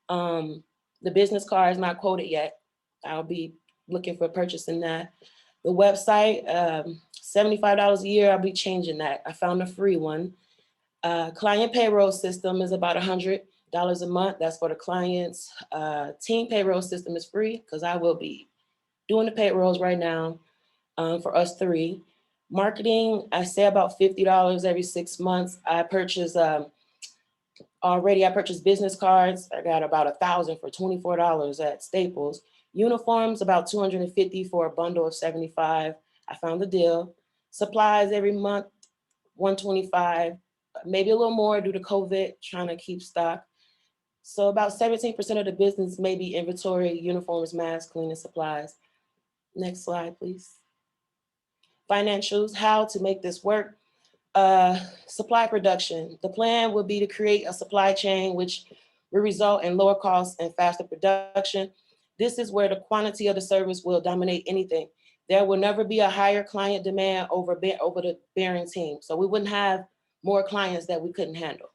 The business car is not quoted yet. I'll be looking for purchasing that. The website, $75 a year, I'll be changing that. I found a free one. Client payroll system is about $100 a month. That's for the clients. Team payroll system is free because I will be doing the payrolls right now for us 3. Marketing, I say about $50 every 6 months. I purchase already. I purchased business cards. I got about 1,000 for $24 at Staples. Uniforms, about $250 for a bundle of 75. I found the deal. Supplies every month, $125, maybe a little more due to COVID, trying to keep stock. So about 17% of the business may be inventory, uniforms, masks, cleaning supplies. Next slide, please. Financials, how to make this work. Supply production. The plan would be to create a supply chain which will result in lower costs and faster production. This is where the quantity of the service will dominate anything. There will never be a higher client demand over the bearing team. So we wouldn't have more clients that we couldn't handle,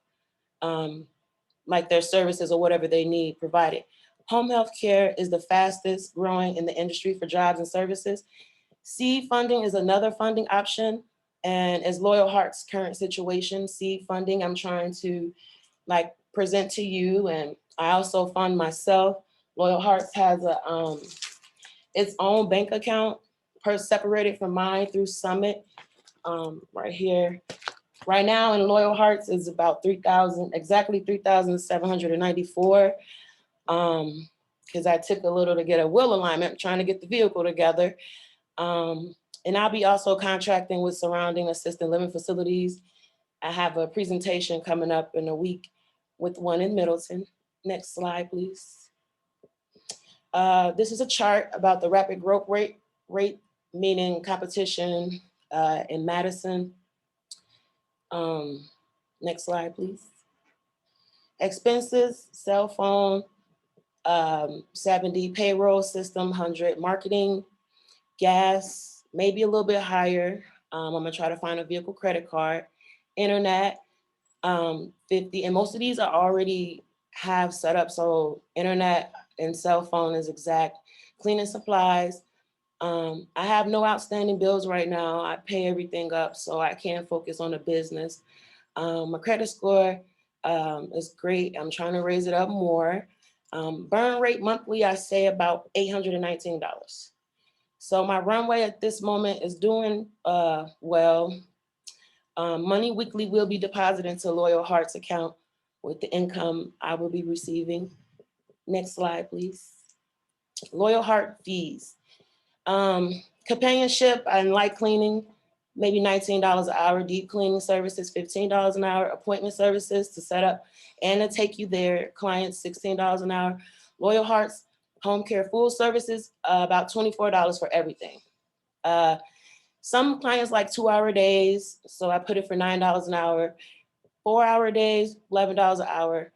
like their services or whatever they need provided. Home health care is the fastest growing in the industry for jobs and services. Seed funding is another funding option. And as Loyal Hearts' current situation, seed funding, I'm trying to present to you. And I also fund myself. Loyal Hearts has its own bank account separated from mine through Summit right here. Right now in Loyal Hearts is about 3,000, exactly 3,794. Because I took a little to get a wheel alignment, trying to get the vehicle together. And I'll be also contracting with surrounding assisted living facilities. I have a presentation coming up in a week with one in Middleton. Next slide, please. This is a chart about the rapid growth rate, meaning competition in Madison. Next slide, please. Expenses, cell phone, 70, payroll system, 100, marketing, gas, maybe a little bit higher. I'm gonna try to find a vehicle credit card, internet, 50, and most of these are already have set up. So internet and cell phone is exact. Cleaning supplies. I have no outstanding bills right now. I pay everything up so I can focus on the business. My credit score is great. I'm trying to raise it up more. Burn rate monthly, I say about $819. So my runway at this moment is doing well. Money weekly will be deposited into Loyal Hearts account with the income I will be receiving. Next slide, please. Loyal Heart fees. Companionship and light cleaning, maybe $19 an hour. Deep cleaning services, $15 an hour. Appointment services to set up and to take you there. Clients, $16 an hour. Loyal Hearts Home care full services, about $24 for everything. Some clients like 2-hour days, so I put it for $9 an hour. 4-hour days, $11 an hour.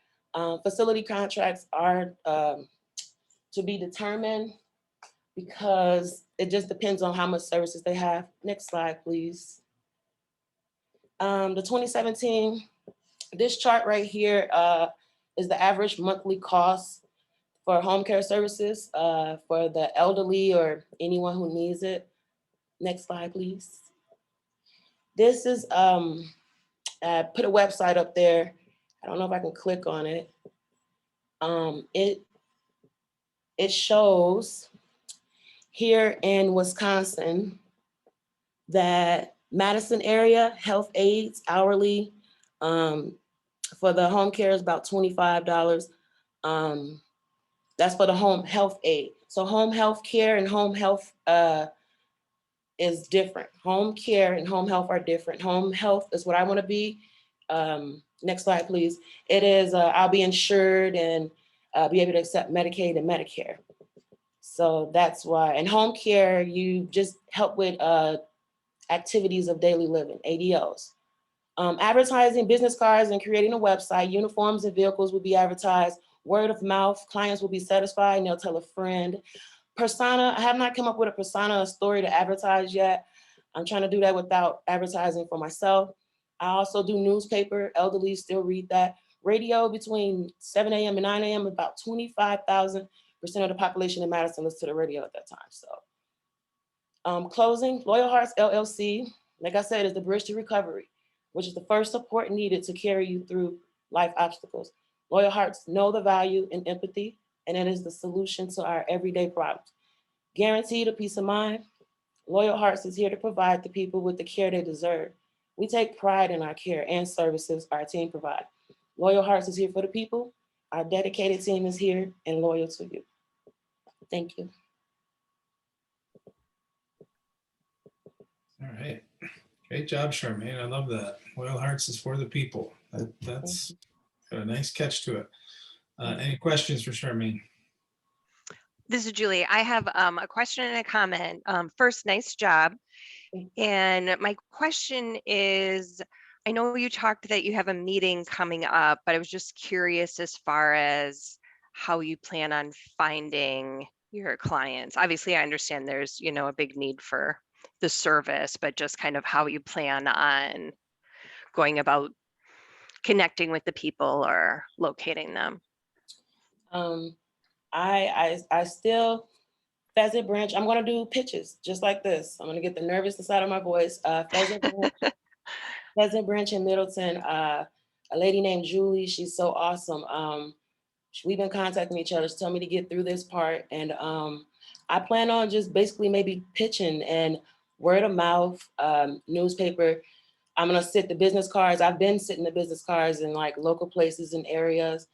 Facility contracts are to be determined because it just depends on how much services they have. Next slide, please. The 2017, this chart right here is the average monthly cost for home care services for the elderly or anyone who needs it. Next slide, please. This is, I put a website up there. I don't know if I can click on it. It shows here in Wisconsin that Madison area health aides hourly for the home care is about $25. That's for the home health aide. So home health care and home health is different. Home care and home health are different. Home health is what I want to be. Next slide, please. It is, I'll be insured and be able to accept Medicaid and Medicare. So that's why. And home care, you just help with activities of daily living, ADLs. Advertising, business cards, and creating a website. Uniforms and vehicles will be advertised. Word of mouth, clients will be satisfied and they'll tell a friend. Persona, I have not come up with a persona, a story to advertise yet. I'm trying to do that without advertising for myself. I also do newspaper, elderly still read that. Radio between 7 a.m. and 9 a.m., about 25,000% of the population in Madison listens to the radio at that time. So closing, Loyal Hearts LLC, like I said, is the bridge to recovery, which is the first support needed to carry you through life obstacles. Loyal Hearts know the value in empathy, and it is the solution to our everyday problems. Guaranteed a peace of mind. Loyal Hearts is here to provide the people with the care they deserve. We take pride in our care and services our team provides. Loyal Hearts is here for the people. Our dedicated team is here and loyal to you. Thank you. All right. Great job, Charmaine. I love that. Loyal Hearts is for the people. That's got a nice catch to it. Any questions for Charmaine? This is Julie. I have a question and a comment. First, nice job. And my question is, I know you talked that you have a meeting coming up, but I was just curious as far as how you plan on finding your clients. Obviously, I understand there's, a big need for the service, but just kind of how you plan on going about connecting with the people or locating them. I still, Pheasant Branch, I'm gonna do pitches just like this. I'm gonna get the nervousness out of my voice. Pheasant Branch in Middleton, a lady named Julie, she's so awesome. We've been contacting each other. She told me to get through this part. And I plan on just basically maybe pitching and word of mouth, newspaper. I'm gonna sit the business cards. I've been sitting the business cards in like local places and areas.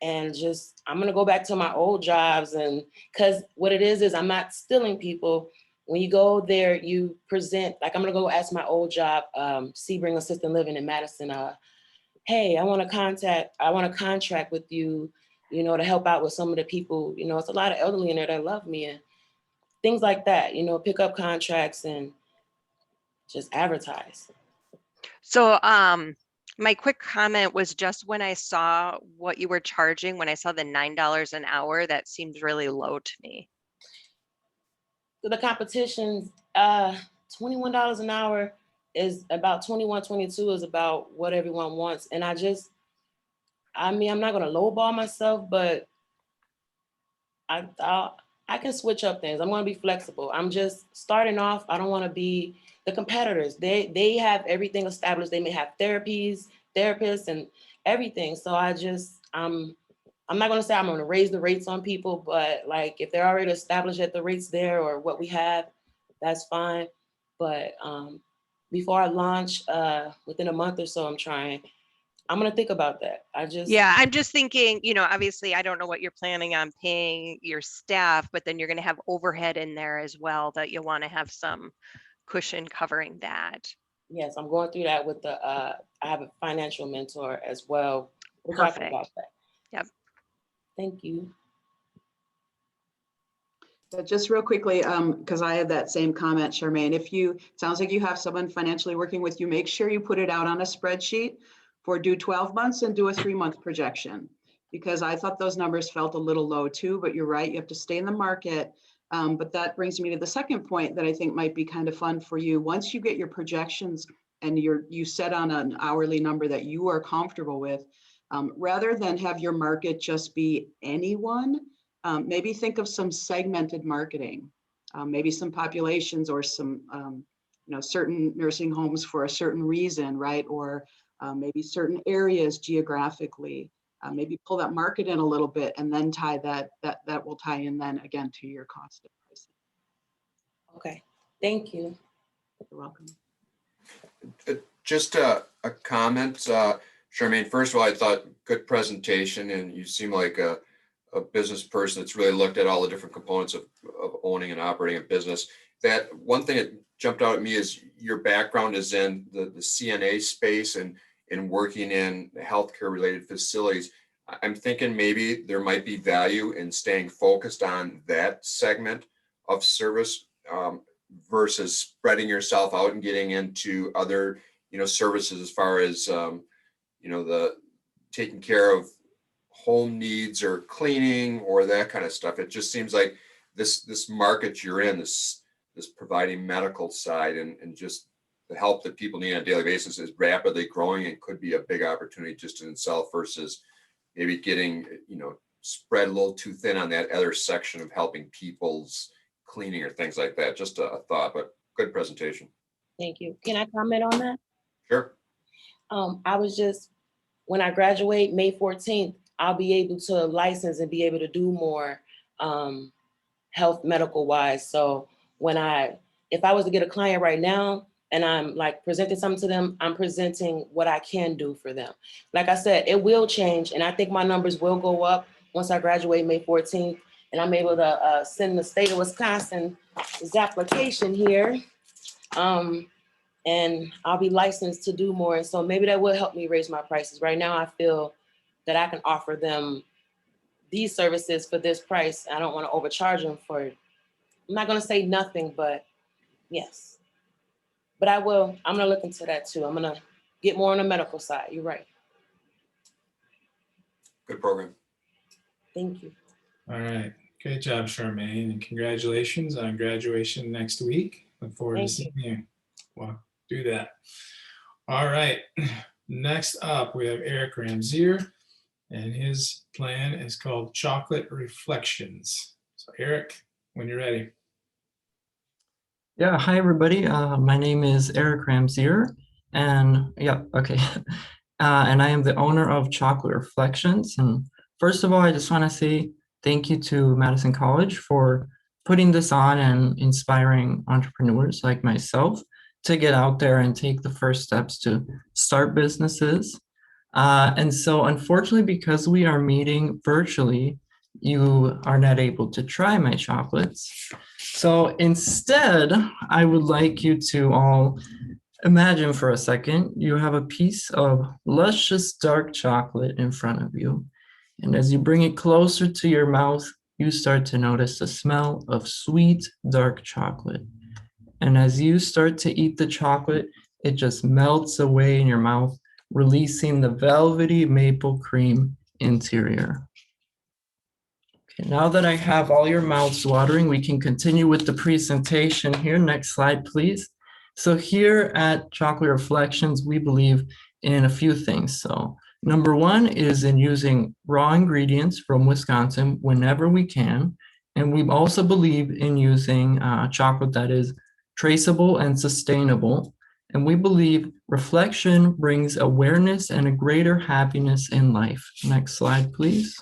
And just, I'm gonna go back to my old jobs. And cause what it is I'm not stealing people. When you go there, you present, like I'm gonna go ask my old job, Sebring Assisted Living in Madison, hey, I wanna contract with you, to help out with some of the people, it's a lot of elderly in there that love me and things like that, pick up contracts and just advertise. So my quick comment was just when I saw what you were charging, when I saw the $9 an hour, that seemed really low to me. So the competitions, $21 an hour is about 21, 22 is about what everyone wants. And I'm not gonna lowball myself, but I can switch up things. I'm gonna be flexible. I'm just starting off. I don't wanna be the competitors. They have everything established. They may have therapists and everything. So I'm not gonna say I'm gonna raise the rates on people, but like if they're already established at the rates there or what we have, that's fine. But before I launch, within a month or so, I'm gonna think about that. I'm just thinking, obviously I don't know what you're planning on paying your staff, but then you're gonna have overhead in there as well that you'll wanna have some cushion covering that. Yes, I'm going through that with I have a financial mentor as well. We're Perfect. talking about that. Yep. Thank you. Just real quickly, because I had that same comment, Charmaine, it sounds like you have someone financially working with you, make sure you put it out on a spreadsheet for do 12 months and do a 3-month projection. Because I thought those numbers felt a little low too, but you're right, you have to stay in the market. But that brings me to the second point that I think might be kind of fun for you. Once you get your projections and you set on an hourly number that you are comfortable with, rather than have your market just be anyone, maybe think of some segmented marketing, maybe some populations or some, certain nursing homes for a certain reason, right? Or maybe certain areas geographically, maybe pull that market in a little bit and then tie that will tie in then again to your cost of pricing. Okay, thank you. You're welcome. Just a comment, Charmaine. First of all, I thought good presentation, and you seem like a business person that's really looked at all the different components of owning and operating a business. That one thing that jumped out at me is your background is in the CNA space and working in healthcare related facilities. I'm thinking maybe there might be value in staying focused on that segment of service versus spreading yourself out and getting into other, services as far as, the taking care of home needs or cleaning or that kind of stuff. It just seems like this market you're in, this providing medical side and just the help that people need on a daily basis is rapidly growing and could be a big opportunity just in itself versus maybe getting, spread a little too thin on that other section of helping people's cleaning or things like that. Just a thought, but good presentation. Thank you. Can I comment on that? Sure. When I graduate May 14th, I'll be able to license and be able to do more health medical wise. So if I was to get a client right now and I'm like presenting something to them, I'm presenting what I can do for them. Like I said, it will change. And I think my numbers will go up once I graduate May 14th and I'm able to send the state of Wisconsin this application here. And I'll be licensed to do more. And so maybe that will help me raise my prices. Right now, I feel that I can offer them these services for this price. I don't want to overcharge them for it. I'm not going to say nothing, but yes. But I'm going to look into that too. I'm going to get more on the medical side. You're right. Good program. Thank you. All right. Great job, Charmaine, and congratulations on graduation next week. Look forward to seeing you. Well, do that. All right. Next up, we have Eric Ramsier, and his plan is called Chocolate Reflections. So Eric, when you're ready. Yeah, hi everybody. My name is Eric Ramsier, and and I am the owner of Chocolate Reflections. And first of all, I just want to say thank you to Madison College for putting this on and inspiring entrepreneurs like myself to get out there and take the first steps to start businesses. And so unfortunately, because we are meeting virtually, you are not able to try my chocolates. So instead, I would like you to all imagine for a second, you have a piece of luscious dark chocolate in front of you. And as you bring it closer to your mouth, you start to notice the smell of sweet dark chocolate. And as you start to eat the chocolate, it just melts away in your mouth, releasing the velvety maple cream interior. Okay, now that I have all your mouths watering, we can continue with the presentation here. Next slide, please. So here at Chocolate Reflections, we believe in a few things. So number one is in using raw ingredients from Wisconsin whenever we can. And we also believe in using chocolate that is traceable and sustainable. And we believe reflection brings awareness and a greater happiness in life. Next slide, please.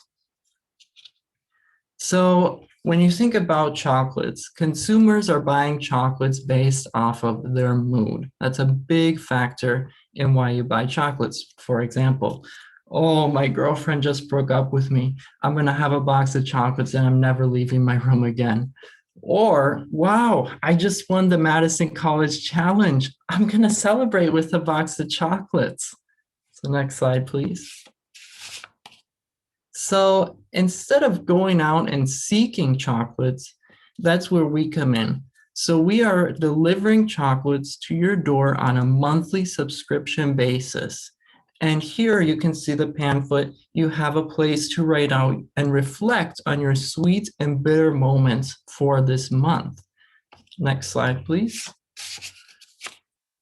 So when you think about chocolates, consumers are buying chocolates based off of their mood. That's a big factor in why you buy chocolates. For example, oh, my girlfriend just broke up with me. I'm gonna have a box of chocolates and I'm never leaving my room again. Or, wow, I just won the Madison College Challenge. I'm gonna celebrate with a box of chocolates. So next slide, please. So instead of going out and seeking chocolates, that's where we come in. So we are delivering chocolates to your door on a monthly subscription basis. And here you can see the pamphlet. You have a place to write out and reflect on your sweet and bitter moments for this month. Next slide, please.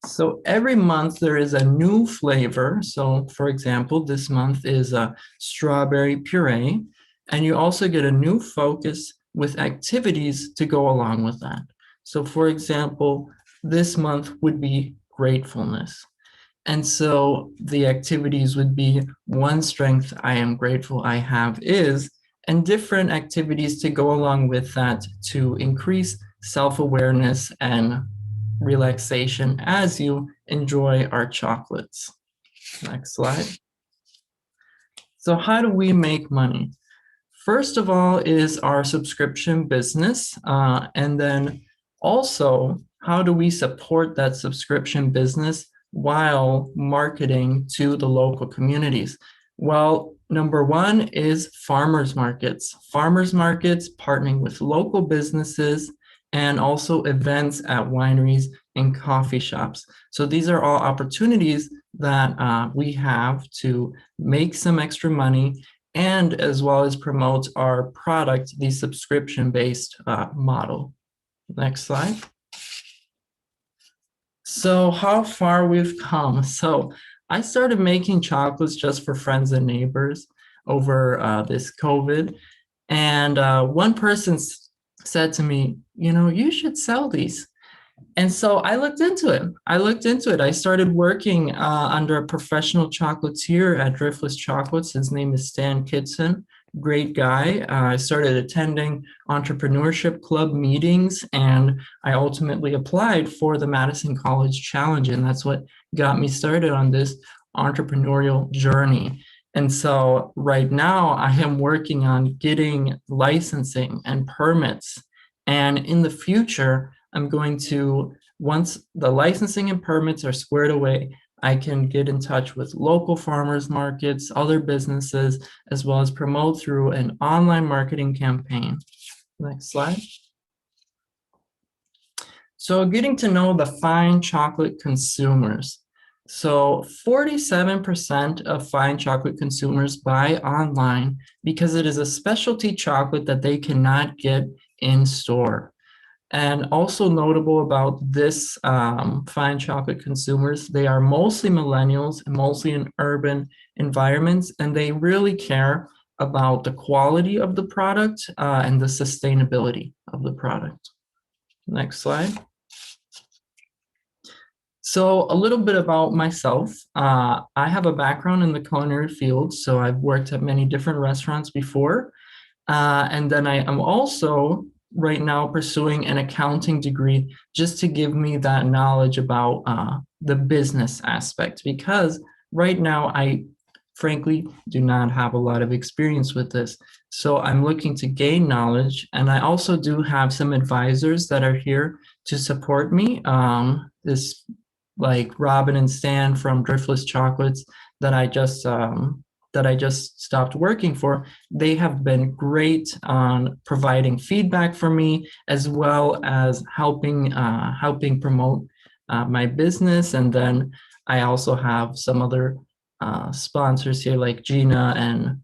So every month there is a new flavor. So for example, this month is a strawberry puree, and you also get a new focus with activities to go along with that. So for example, this month would be gratefulness. And so the activities would be one strength I am grateful I have is, and different activities to go along with that to increase self-awareness and relaxation as you enjoy our chocolates. Next slide. So how do we make money? First of all is our subscription business. And then also, how do we support that subscription business while marketing to the local communities? Well, number one is farmers markets. Farmers markets partnering with local businesses and also events at wineries and coffee shops. So these are all opportunities that we have to make some extra money and as well as promote our product, the subscription-based model. Next slide. So how far we've come. So I started making chocolates just for friends and neighbors over this COVID. And one person said to me, you know, you should sell these. And so I looked into it. I started working under a professional chocolatier at Driftless Chocolates. His name is Stan Kitson, great guy. I started attending entrepreneurship club meetings, and I ultimately applied for the Madison College Challenge. And that's what got me started on this entrepreneurial journey. And so right now I am working on getting licensing and permits. And in the future, I'm going to, once the licensing and permits are squared away, I can get in touch with local farmers markets, other businesses, as well as promote through an online marketing campaign. Next slide. So getting to know the fine chocolate consumers. So 47% of fine chocolate consumers buy online because it is a specialty chocolate that they cannot get in store. And also notable about this fine chocolate consumers, they are mostly millennials and mostly in urban environments, and they really care about the quality of the product and the sustainability of the product. Next slide. So a little bit about myself. I have a background in the culinary field, so I've worked at many different restaurants before. And then I am also right now pursuing an accounting degree just to give me that knowledge about the business aspect, because right now I frankly do not have a lot of experience with this. So I'm looking to gain knowledge, and I also do have some advisors that are here to support me. This like Robin and Stan from Driftless Chocolates that I just stopped working for, they have been great on providing feedback for me, as well as helping promote my business. And then I also have some other sponsors here like Gina and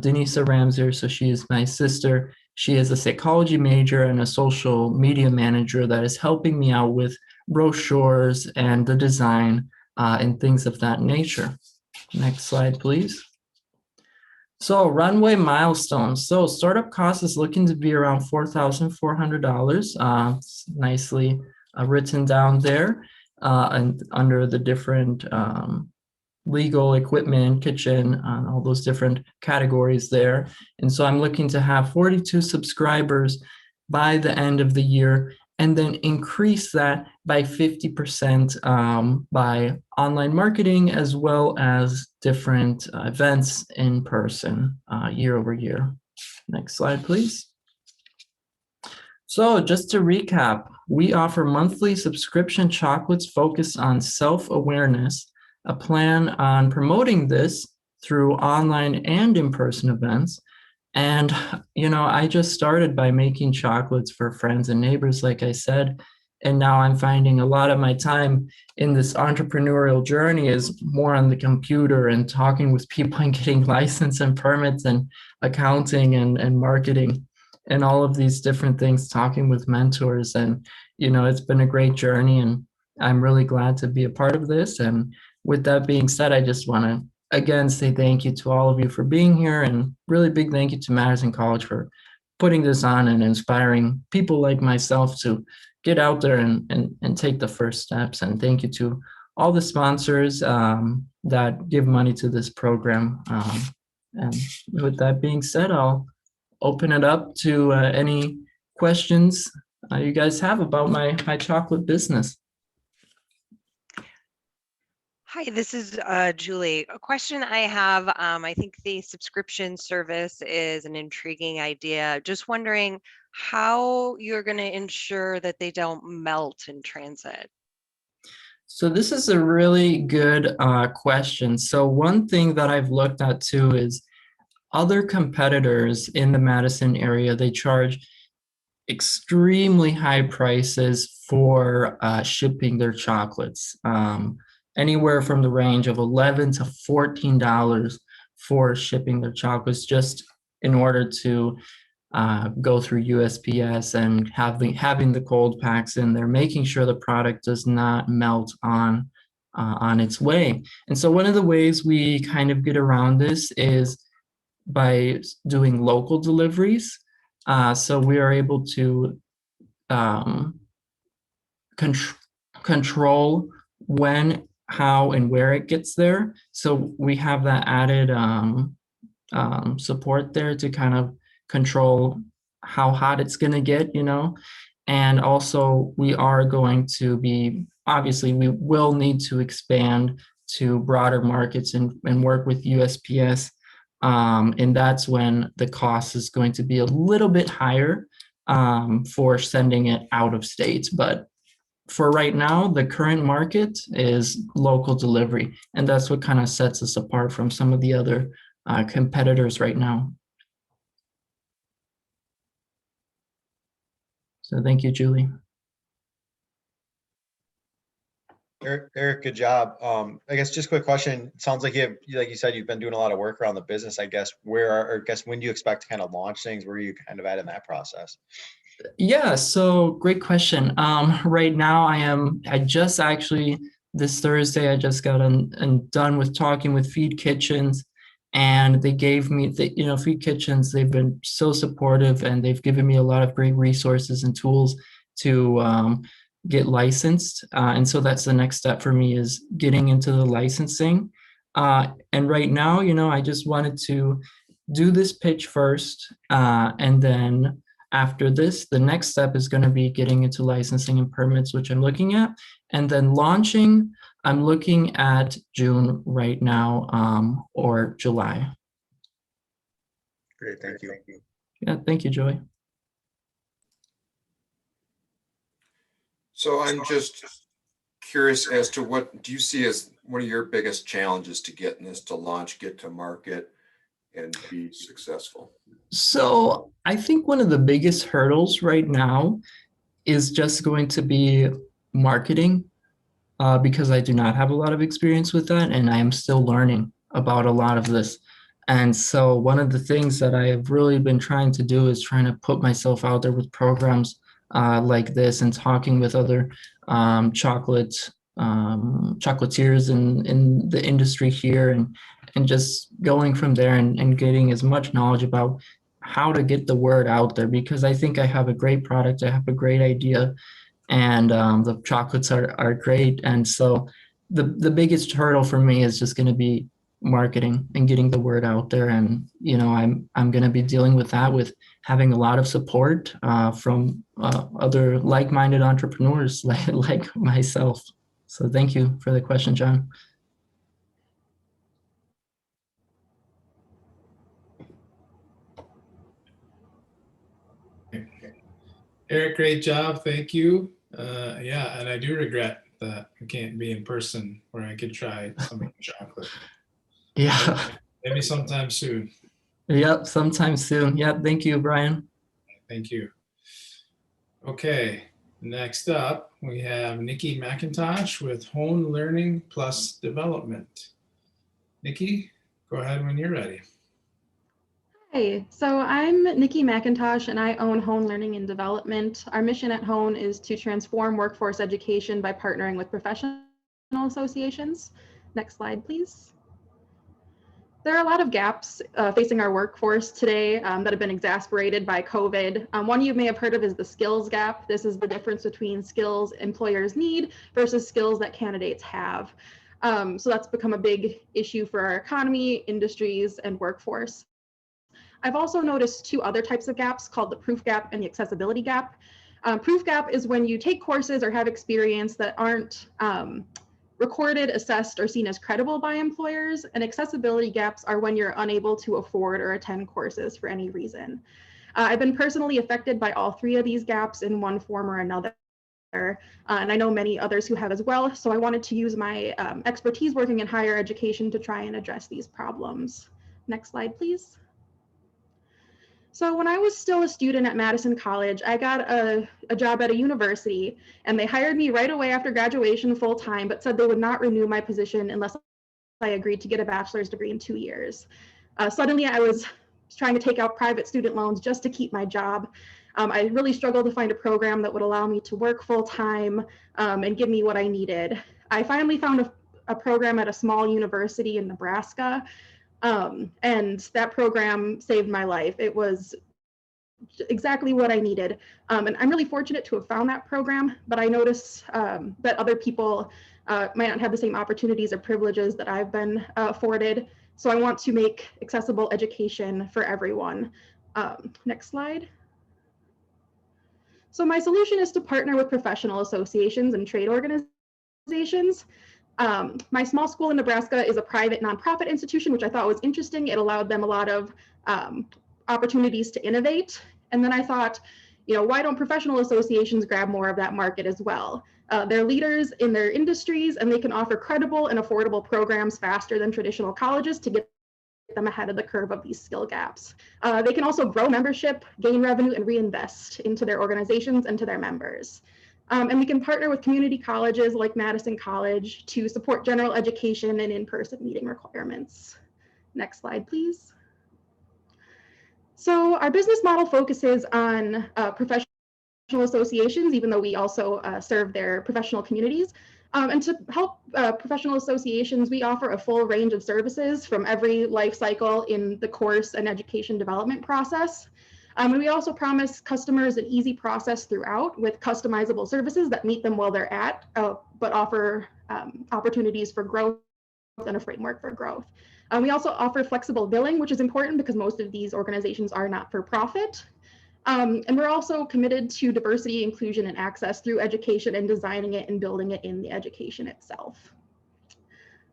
Denisa Ramsey. So she is my sister. She is a psychology major and a social media manager that is helping me out with brochures and the design and things of that nature. Next slide, please. So runway milestones. So startup cost is looking to be around $4,400. It's nicely written down there and under the different legal equipment, kitchen, all those different categories there. And so I'm looking to have 42 subscribers by the end of the year, and then increase that by 50% by online marketing, as well as different events in person year over year. Next slide, please. So just to recap, we offer monthly subscription chocolates focused on self-awareness, a plan on promoting this through online and in-person events, And, I just started by making chocolates for friends and neighbors, like I said. And now I'm finding a lot of my time in this entrepreneurial journey is more on the computer and talking with people and getting license and permits and accounting and marketing and all of these different things, talking with mentors. And, it's been a great journey and I'm really glad to be a part of this. And with that being said, I just want to again say thank you to all of you for being here, and really big thank you to Madison College for putting this on and inspiring people like myself to get out there and take the first steps. And thank you to all the sponsors that give money to this program. And with that being said, I'll open it up to any questions you guys have about my chocolate business. Hi, this is Julie. A question I have, I think the subscription service is an intriguing idea. Just wondering how you're going to ensure that they don't melt in transit. So this is a really good question. So one thing that I've looked at too is other competitors in the Madison area, they charge extremely high prices for shipping their chocolates. Anywhere from the range of $11 to $14 for shipping their chocolates, just in order to go through USPS and having the cold packs in there, making sure the product does not melt on its way. And so one of the ways we kind of get around this is by doing local deliveries. So we are able to control when, how, and where it gets there. So we have that added support there to kind of control how hot it's going to get, And also we are going to be, obviously we will need to expand to broader markets and work with USPS. And that's when the cost is going to be a little bit higher for sending it out of state. But for right now, the current market is local delivery, and that's what kind of sets us apart from some of the other competitors right now. So thank you, Julie. Eric, good job. I guess just a quick question. It sounds like like you said, you've been doing a lot of work around the business. I guess when do you expect to kind of launch things? Where are you kind of at in that process? Yeah, so great question. Right now I just actually, this Thursday, I just got done with talking with Feed Kitchens, and they gave me Feed Kitchens, they've been so supportive and they've given me a lot of great resources and tools to get licensed. And so that's the next step for me, is getting into the licensing. And right now, I just wanted to do this pitch first, and then after this, the next step is going to be getting into licensing and permits, which I'm looking at. And then launching, I'm looking at June right now, or July. Great, thank you. Yeah, thank you, Joey. So I'm just curious as to what do you see as one of your biggest challenges to getting this to launch, get to market, and be successful? So I think one of the biggest hurdles right now is just going to be marketing, because I do not have a lot of experience with that, and I am still learning about a lot of this. And so one of the things that I have really been trying to do is trying to put myself out there with programs like this, and talking with other chocolatiers in the industry here, and just going from there and getting as much knowledge about how to get the word out there, because I think I have a great product, I have a great idea, and the chocolates are great. And so the biggest hurdle for me is just going to be marketing and getting the word out there. And I'm going to be dealing with that, with having a lot of support from other like-minded entrepreneurs like myself. So thank you for the question, John. Eric, great job. Thank you. Yeah, and I do regret that I can't be in person where I could try some of the chocolate. Yeah. Maybe sometime soon. Yep, sometime soon. Yep, thank you, Brian. Thank you. Okay, next up, we have Nikki McIntosh with Hone Learning Plus Development. Nikki, go ahead when you're ready. Hi, so I'm Nikki McIntosh and I own Hone Learning and Development. Our mission at Hone is to transform workforce education by partnering with professional associations. Next slide, please. There are a lot of gaps facing our workforce today that have been exacerbated by COVID. One you may have heard of is the skills gap. This is the difference between skills employers need versus skills that candidates have. So that's become a big issue for our economy, industries, and workforce. I've also noticed two other types of gaps called the proof gap and the accessibility gap. Proof gap is when you take courses or have experience that aren't recorded, assessed, or seen as credible by employers, and accessibility gaps are when you're unable to afford or attend courses for any reason. I've been personally affected by all three of these gaps in one form or another. And I know many others who have as well. So I wanted to use my expertise working in higher education to try and address these problems. Next slide, please. So when I was still a student at Madison College, I got a job at a university, and they hired me right away after graduation full time, but said they would not renew my position unless I agreed to get a bachelor's degree in 2 years. Suddenly I was trying to take out private student loans just to keep my job. I really struggled to find a program that would allow me to work full time and give me what I needed. I finally found a program at a small university in Nebraska. And that program saved my life. It was exactly what I needed. And I'm really fortunate to have found that program, but I notice that other people might not have the same opportunities or privileges that I've been afforded. So I want to make accessible education for everyone. Next slide. So my solution is to partner with professional associations and trade organizations. My small school in Nebraska is a private nonprofit institution, which I thought was interesting. It allowed them a lot of opportunities to innovate. And then I thought, why don't professional associations grab more of that market as well? They're leaders in their industries, and they can offer credible and affordable programs faster than traditional colleges to get them ahead of the curve of these skill gaps. They can also grow membership, gain revenue, and reinvest into their organizations and to their members. And we can partner with community colleges like Madison College to support general education and in-person meeting requirements. Next slide, please. So our business model focuses on professional associations, even though we also serve their professional communities. And to help professional associations, we offer a full range of services from every life cycle in the course and education development process. And we also promise customers an easy process throughout with customizable services that meet them where they're at, but offer opportunities for growth and a framework for growth. We also offer flexible billing, which is important because most of these organizations are not for profit. And we're also committed to diversity, inclusion, and access through education and designing it and building it in the education itself.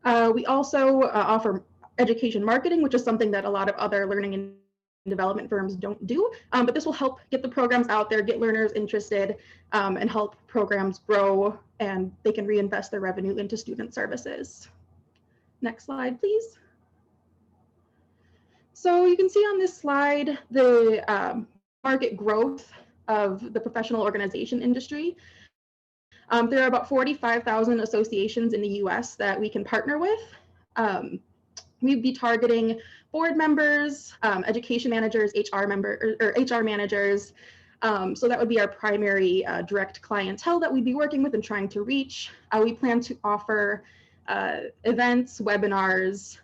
We also offer education marketing, which is something that a lot of other learning and development firms don't do, but this will help get the programs out there, get learners interested, and help programs grow, and they can reinvest their revenue into student services. Next slide, please. So you can see on this slide the market growth of the professional organization industry. There are about 45,000 associations in the US that we can partner with. We'd be targeting board members, education managers, HR managers. So that would be our primary direct clientele that we'd be working with and trying to reach. We plan to offer events, webinars,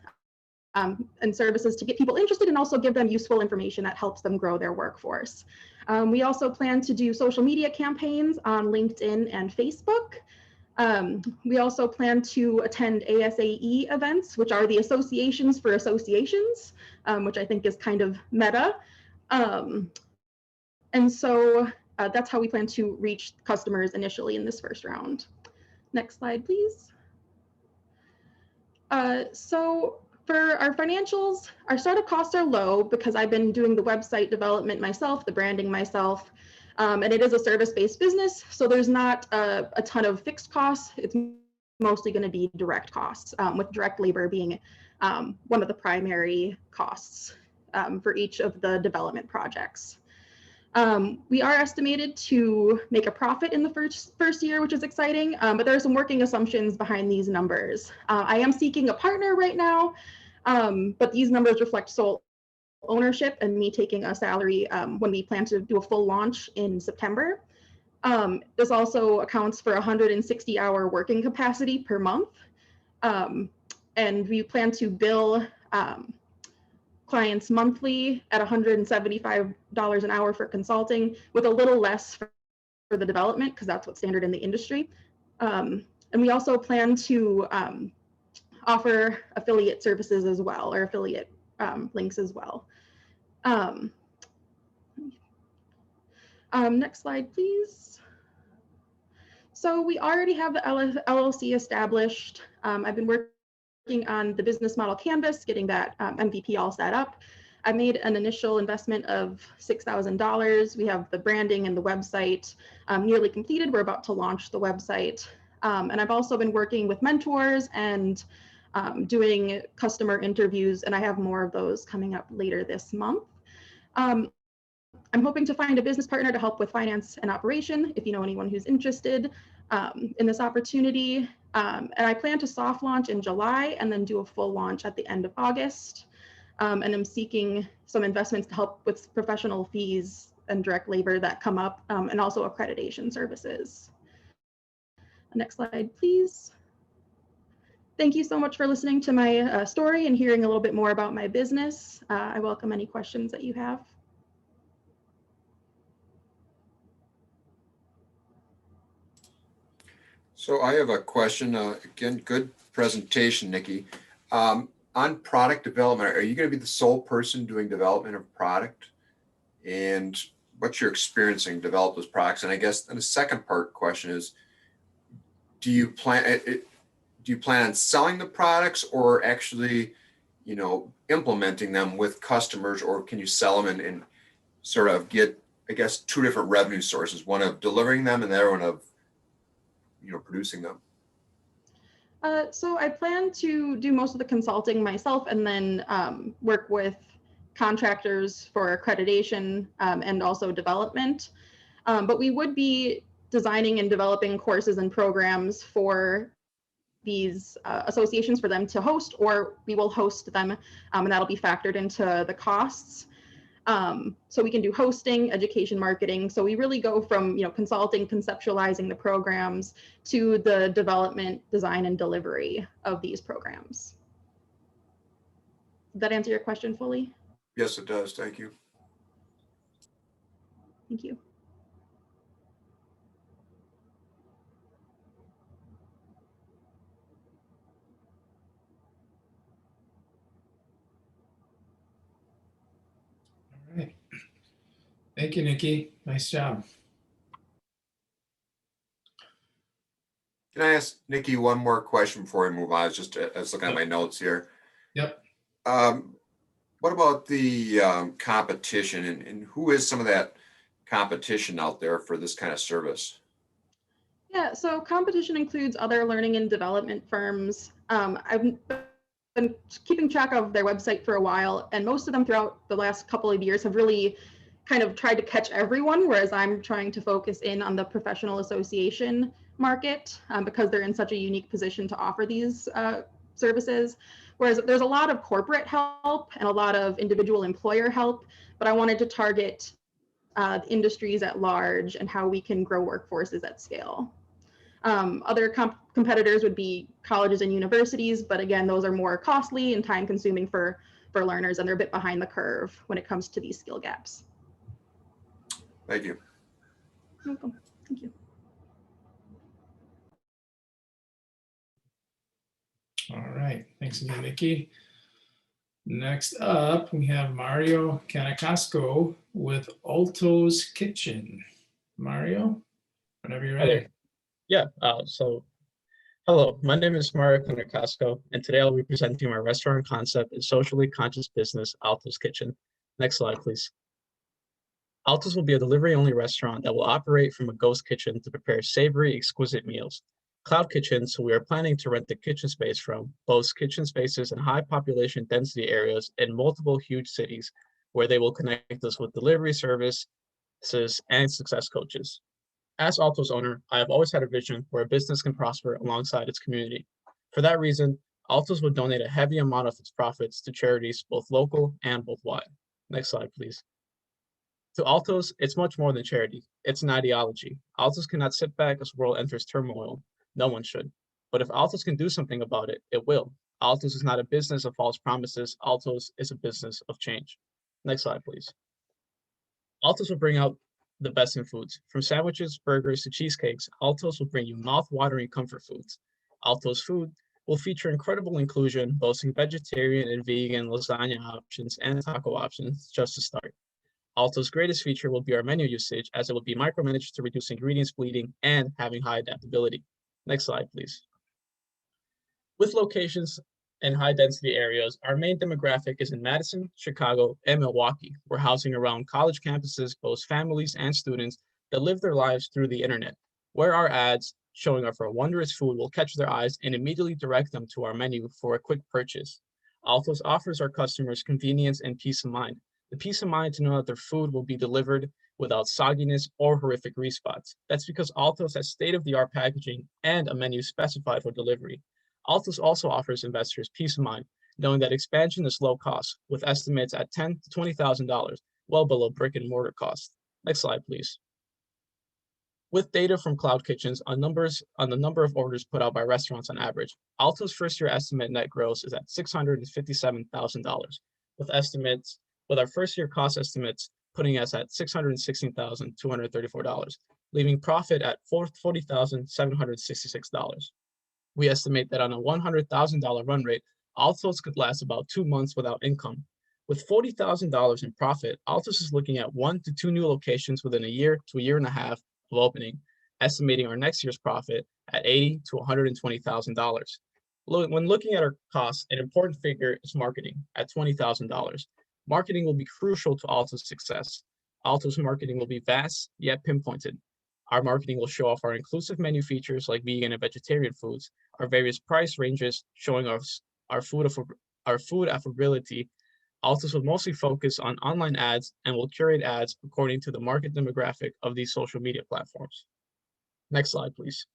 and services to get people interested and also give them useful information that helps them grow their workforce. We also plan to do social media campaigns on LinkedIn and Facebook. We also plan to attend ASAE events, which are the associations for associations, which I think is kind of meta. And so that's how we plan to reach customers initially in this first round. Next slide, please. So for our financials, our startup costs are low because I've been doing the website development myself, the branding myself, and it is a service-based business. So there's not a ton of fixed costs. It's mostly going to be direct costs, with direct labor being one of the primary costs. for each of the development projects. We are estimated to make a profit in the first year, which is exciting, but there are some working assumptions behind these numbers. I am seeking a partner right now, but these numbers reflect sole ownership and me taking a salary when we plan to do a full launch in September. This also accounts for 160-hour working capacity per month. And we plan to bill clients monthly at $175 an hour for consulting, with a little less for the development, because that's what's standard in the industry. And we also plan to offer affiliate services as well, or affiliate links as well. Next slide, please. So we already have the LLC established. I've been working on the business model canvas, getting that MVP all set up. I made an initial investment of $6,000. We have the branding and the website nearly completed. We're about to launch the website. And I've also been working with mentors and doing customer interviews, and I have more of those coming up later this month. I'm hoping to find a business partner to help with finance and operation, if you know anyone who's interested in this opportunity. And I plan to soft launch in July and then do a full launch at the end of August. And I'm seeking some investments to help with professional fees and direct labor that come up, and also accreditation services. Next slide, please. Thank you so much for listening to my story and hearing a little bit more about my business. I welcome any questions that you have. So I have a question. Again, good presentation, Nikki. On product development, are you going to be the sole person doing development of product? And what's your experience in develop those products? And I guess and the second part question is, do you plan on selling the products, or actually, implementing them with customers, or can you sell them and sort of get, I guess, two different revenue sources, one of delivering them and the other one of producing them? So I plan to do most of the consulting myself, and then work with contractors for accreditation and also development. But we would be designing and developing courses and programs for these associations for them to host, or we will host them, and that'll be factored into the costs. So we can do hosting, education, marketing. So we really go from consulting, conceptualizing the programs, to the development, design, and delivery of these programs. Did that answer your question fully? Yes, it does. Thank you. Thank you. All right. Thank you, Nikki. Nice job. Can I ask Nikki one more question before we move on? I was looking at my notes here. Yep. What about the competition, and who is some of that competition out there for this kind of service? Yeah, so competition includes other learning and development firms. I've been keeping track of their website for a while, and most of them throughout the last couple of years have really kind of tried to catch everyone, whereas I'm trying to focus in on the professional association market because they're in such a unique position to offer these services. Whereas there's a lot of corporate help and a lot of individual employer help, but I wanted to target industries at large and how we can grow workforces at scale. Other competitors would be colleges and universities, but again, those are more costly and time consuming for learners, and they're a bit behind the curve when it comes to these skill gaps. Thank you. You're welcome. Thank you. All right. Thanks again, Nikki. Next up, we have Mario Canacasco with Alto's Kitchen. Mario, whenever you're ready. Yeah, hello, my name is Mario Canacasco, and today I'll be presenting my restaurant concept and socially conscious business, Alto's Kitchen. Next slide, please. Alto's will be a delivery-only restaurant that will operate from a ghost kitchen to prepare savory, exquisite meals. Cloud Kitchens, who we are planning to rent the kitchen space from, boasts kitchen spaces in high population density areas in multiple huge cities where they will connect us with delivery services and success coaches. As Alto's owner, I have always had a vision where a business can prosper alongside its community. For that reason, Altos would donate a heavy amount of its profits to charities, both local and worldwide. Next slide, please. To Altos, it's much more than charity. It's an ideology. Altos cannot sit back as the world enters turmoil. No one should. But if Altos can do something about it, it will. Altos is not a business of false promises. Altos is a business of change. Next slide, please. Altos will bring out the best in foods. From sandwiches, burgers, to cheesecakes, Altos will bring you mouth-watering comfort foods. Altos food will feature incredible inclusion, boasting vegetarian and vegan lasagna options and taco options, just to start. Alto's greatest feature will be our menu usage, as it will be micromanaged to reduce ingredients bleeding and having high adaptability. Next slide, please. With locations in high density areas, our main demographic is in Madison, Chicago, and Milwaukee. We're housing around college campuses, both families and students that live their lives through the internet, where our ads showing off our wondrous food will catch their eyes and immediately direct them to our menu for a quick purchase. Altos offers our customers convenience and peace of mind. The peace of mind to know that their food will be delivered without sogginess or horrific grease spots. That's because Altos has state-of-the-art packaging and a menu specified for delivery. Altos also offers investors peace of mind, knowing that expansion is low cost, with estimates at $10,000 to $20,000, well below brick and mortar cost. Next slide, please. With data from Cloud Kitchens on the number of orders put out by restaurants on average, Alto's first-year estimate net gross is at $657,000, with our first-year cost estimates putting us at $616,234, leaving profit at $40,766. We estimate that on a $100,000 run rate, Altos could last about 2 months without income. With $40,000 in profit, Altos is looking at 1 to 2 new locations within a year to a year and a half of opening, estimating our next year's profit at $80,000 to $120,000. When looking at our costs, an important figure is marketing at $20,000. Marketing will be crucial to Altos' success. Altos marketing will be vast yet pinpointed. Our marketing will show off our inclusive menu features like vegan and vegetarian foods, our various price ranges showing us our food affordability. Altos will mostly focus on online ads and will curate ads according to the market demographic of these social media platforms. Next slide, please.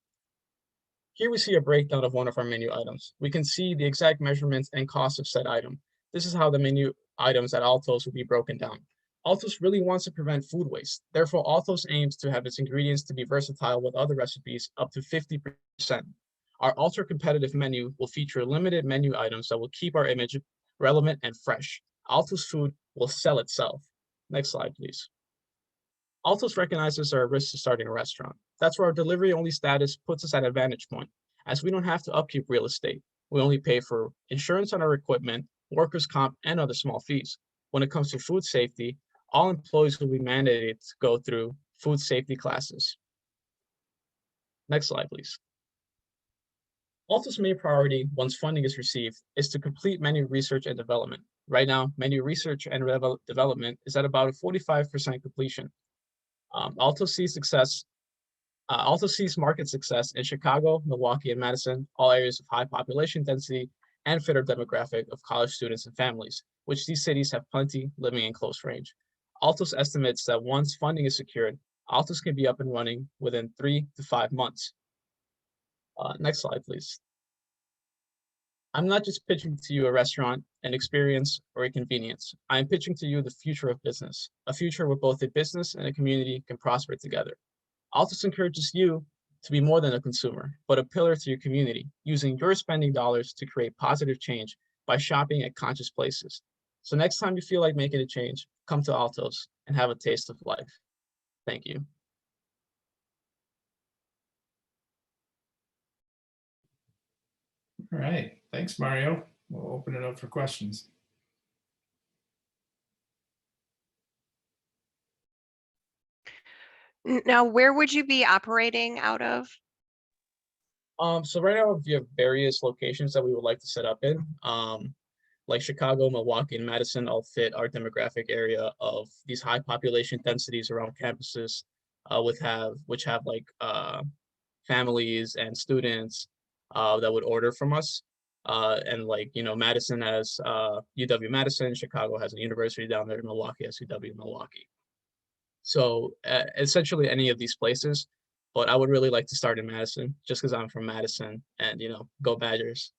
Here we see a breakdown of one of our menu items. We can see the exact measurements and cost of said item. This is how the menu items at Altos will be broken down. Altos really wants to prevent food waste. Therefore, Altos aims to have its ingredients to be versatile with other recipes up to 50%. Our ultra-competitive menu will feature limited menu items that will keep our image relevant and fresh. Altos food will sell itself. Next slide, please. Altos recognizes our risk to starting a restaurant. That's where our delivery-only status puts us at a vantage point, as we don't have to upkeep real estate. We only pay for insurance on our equipment, workers' comp, and other small fees. When it comes to food safety, all employees will be mandated to go through food safety classes. Next slide, please. Altos' main priority, once funding is received, is to complete menu research and development. Right now, menu research and development is at about a 45% completion. Altos sees market success in Chicago, Milwaukee, and Madison, all areas of high population density and fitter demographic of college students and families, which these cities have plenty living in close range. Altos estimates that once funding is secured, Altos can be up and running within 3 to 5 months. Next slide, please. I'm not just pitching to you a restaurant, an experience, or a convenience. I am pitching to you the future of business, a future where both a business and a community can prosper together. Altos encourages you to be more than a consumer, but a pillar to your community, using your spending dollars to create positive change by shopping at conscious places. So next time you feel like making a change, come to Altos and have a taste of life. Thank you. All right, thanks, Mario. We'll open it up for questions. Now, where would you be operating out of? So right now we have various locations that we would like to set up in. Like Chicago, Milwaukee, and Madison all fit our demographic area of these high population densities around campuses, which have like families and students that would order from us. And like, you know, Madison has UW Madison, Chicago has a university down there, Milwaukee has UW Milwaukee. So essentially any of these places, but I would really like to start in Madison just because I'm from Madison and, you know, go Badgers.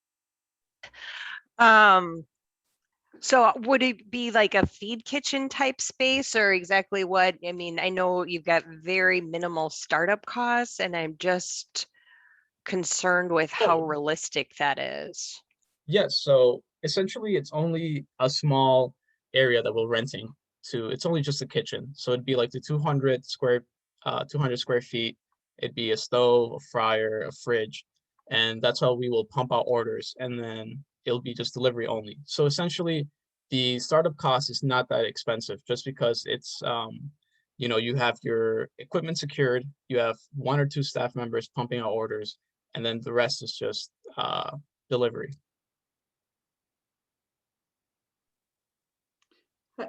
So would it be like a feed kitchen type space or exactly what? I mean, I know you've got very minimal startup costs and I'm just concerned with how realistic that is. Yes, so essentially it's only a small area that we're renting to. It's only just a kitchen. So it'd be like the 200 square feet. It'd be a stove, a fryer, a fridge, and that's how we will pump out orders. And then it'll be just delivery only. So essentially the startup cost is not that expensive just because it's you know, you have your equipment secured, you have 1 or 2 staff members pumping out orders, and then the rest is just delivery.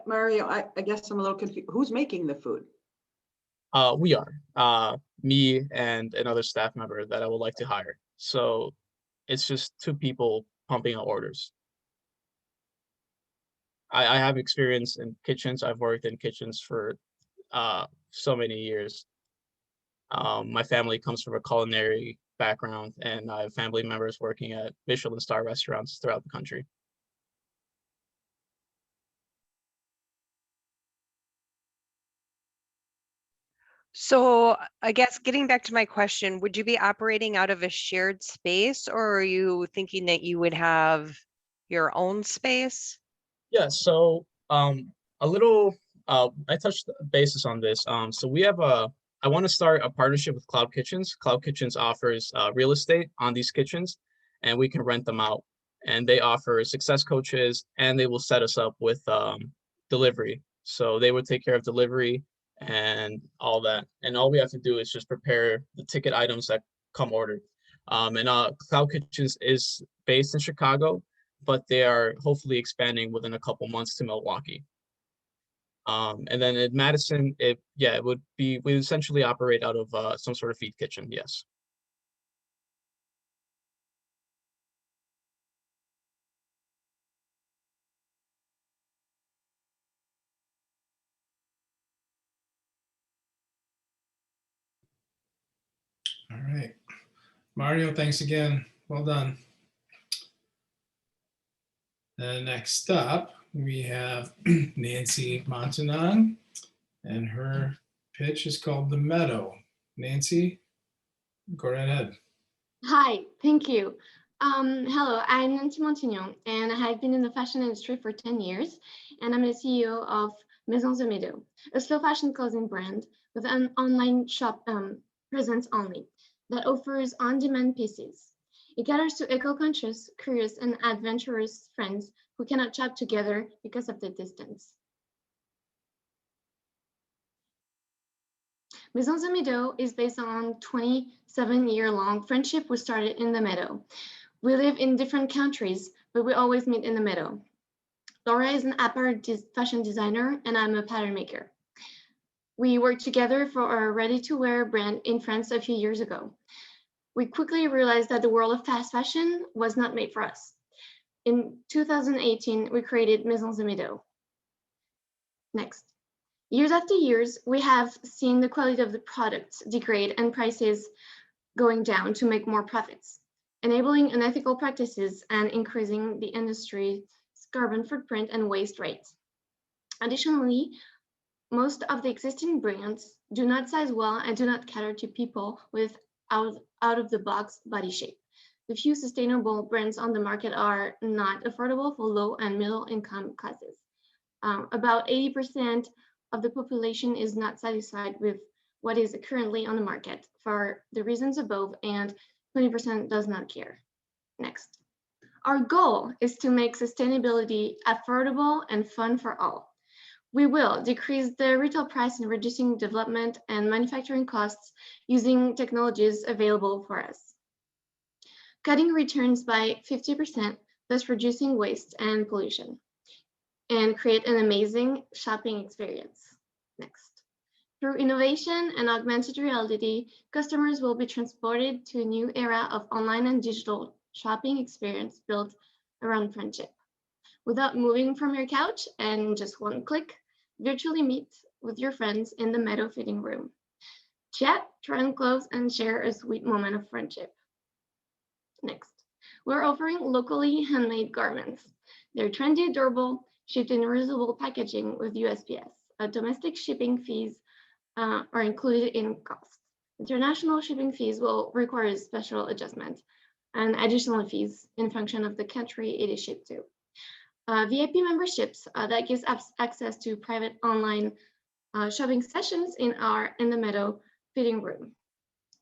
Mario, I guess I'm a little confused. Who's making the food? We are, me and another staff member that I would like to hire. So it's just 2 people pumping out orders. I have experience in kitchens. I've worked in kitchens for so many years. My family comes from a culinary background and I have family members working at Michelin star restaurants throughout the country. So I guess getting back to my question, would you be operating out of a shared space or are you thinking that you would have your own space? Yeah, so a little I touched basis on this. So we have I want to start a partnership with Cloud Kitchens. Cloud Kitchens offers real estate on these kitchens and we can rent them out. And they offer success coaches and they will set us up with delivery. So they would take care of delivery and all that. And all we have to do is just prepare the ticket items that come ordered. And Cloud Kitchens is based in Chicago, but they are hopefully expanding within a couple months to Milwaukee. And then in Madison, it would be, we essentially operate out of some sort of feed kitchen, yes. All right. Mario, thanks again. Well done. And next up, we have Nancy Montanon, and her pitch is called The Meadow. Nancy, go right ahead. Hi, thank you. Hello, I'm Nancy Montignon, and I have been in the fashion industry for 10 years, and I'm the CEO of Maison de Meadow, a slow fashion clothing brand with an online shop presence only that offers on-demand pieces. It caters to eco-conscious, curious, and adventurous friends who cannot shop together because of the distance. Maison de Meadow is based on 27-year-long friendship we started in the Meadow. We live in different countries, but we always meet in the Meadow. Laura is an apparel fashion designer, and I'm a pattern maker. We worked together for a ready-to-wear brand in France a few years ago. We quickly realized that the world of fast fashion was not made for us. In 2018, we created Maison de Meadow. Next. Years after years, we have seen the quality of the products degrade and prices going down to make more profits, enabling unethical practices and increasing the industry's carbon footprint and waste rates. Additionally, most of the existing brands do not size well and do not cater to people with out-of-the-box body shape. The few sustainable brands on the market are not affordable for low and middle income classes. About 80% of the population is not satisfied with what is currently on the market for the reasons above, and 20% does not care. Next. Our goal is to make sustainability affordable and fun for all. We will decrease the retail price in reducing development and manufacturing costs using technologies available for us. Cutting returns by 50%, thus reducing waste and pollution, and create an amazing shopping experience. Next. Through innovation and augmented reality, customers will be transported to a new era of online and digital shopping experience built around friendship. Without moving from your couch and just one click, virtually meet with your friends in the Meadow fitting room. Chat, try on clothes, and share a sweet moment of friendship. Next, we're offering locally handmade garments. They're trendy, durable, shipped in reusable packaging with USPS. Domestic shipping fees are included in cost. International shipping fees will require a special adjustment and additional fees in function of the country it is shipped to. VIP memberships that gives access to private online shopping sessions in the Meadow fitting room.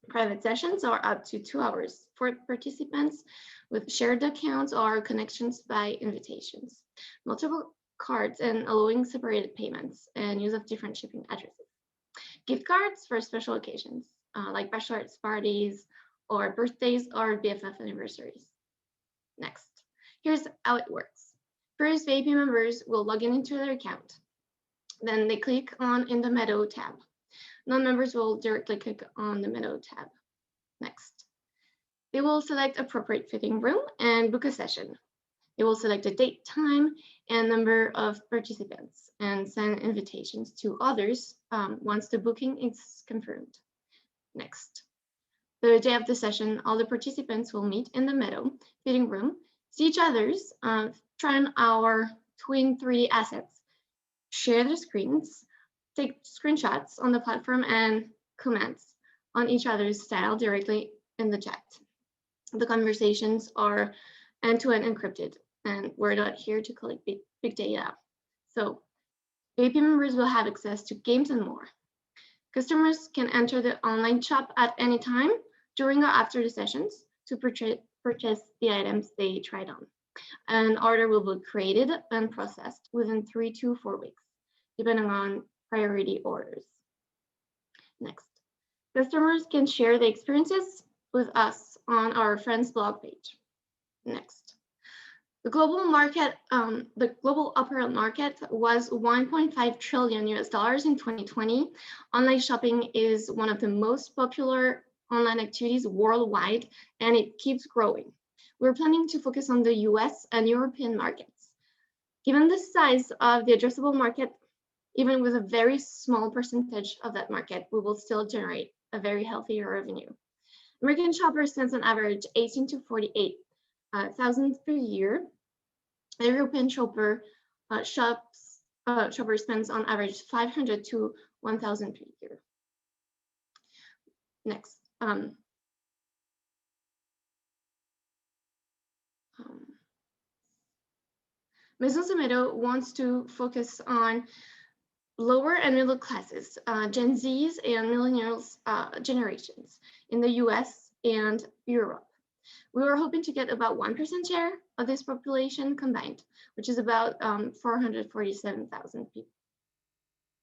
Private sessions are up to 2 hours for participants with shared accounts or connections by invitations, multiple cards and allowing separated payments and use of different shipping addresses. Gift cards for special occasions like bachelorette parties or birthdays or BFF anniversaries. Next, here's how it works. First, VIP members will log into their account. Then they click on in the Meadow tab. Non-members will directly click on the Meadow tab. Next, they will select appropriate fitting room and book a session. They will select a date, time, and number of participants and send invitations to others once the booking is confirmed. Next, the day of the session, all the participants will meet in the Meadow fitting room, see each other's, try on our twin 3D assets, share their screens, take screenshots on the platform, and comments on each other's style directly in the chat. The conversations are end-to-end encrypted, and we're not here to collect big data. So VIP members will have access to games and more. Customers can enter the online shop at any time during or after the sessions to purchase the items they tried on. An order will be created and processed within 3 to 4 weeks, depending on priority orders. Next, customers can share the experiences with us on our Friends blog page. Next, the global apparel market was $1.5 trillion in 2020. Online shopping is one of the most popular online activities worldwide, and it keeps growing. We're planning to focus on the US and European markets. Given the size of the addressable market, even with a very small percentage of that market, we will still generate a very healthy revenue. American shoppers spend on average 18 to 48,000 per year. The European shopper spends on average 500 to 1,000 per year. Next. Maison Meadow wants to focus on lower and middle classes, Gen Zs and millennials generations in the US and Europe. We were hoping to get about 1% share of this population combined, which is about 447,000 people.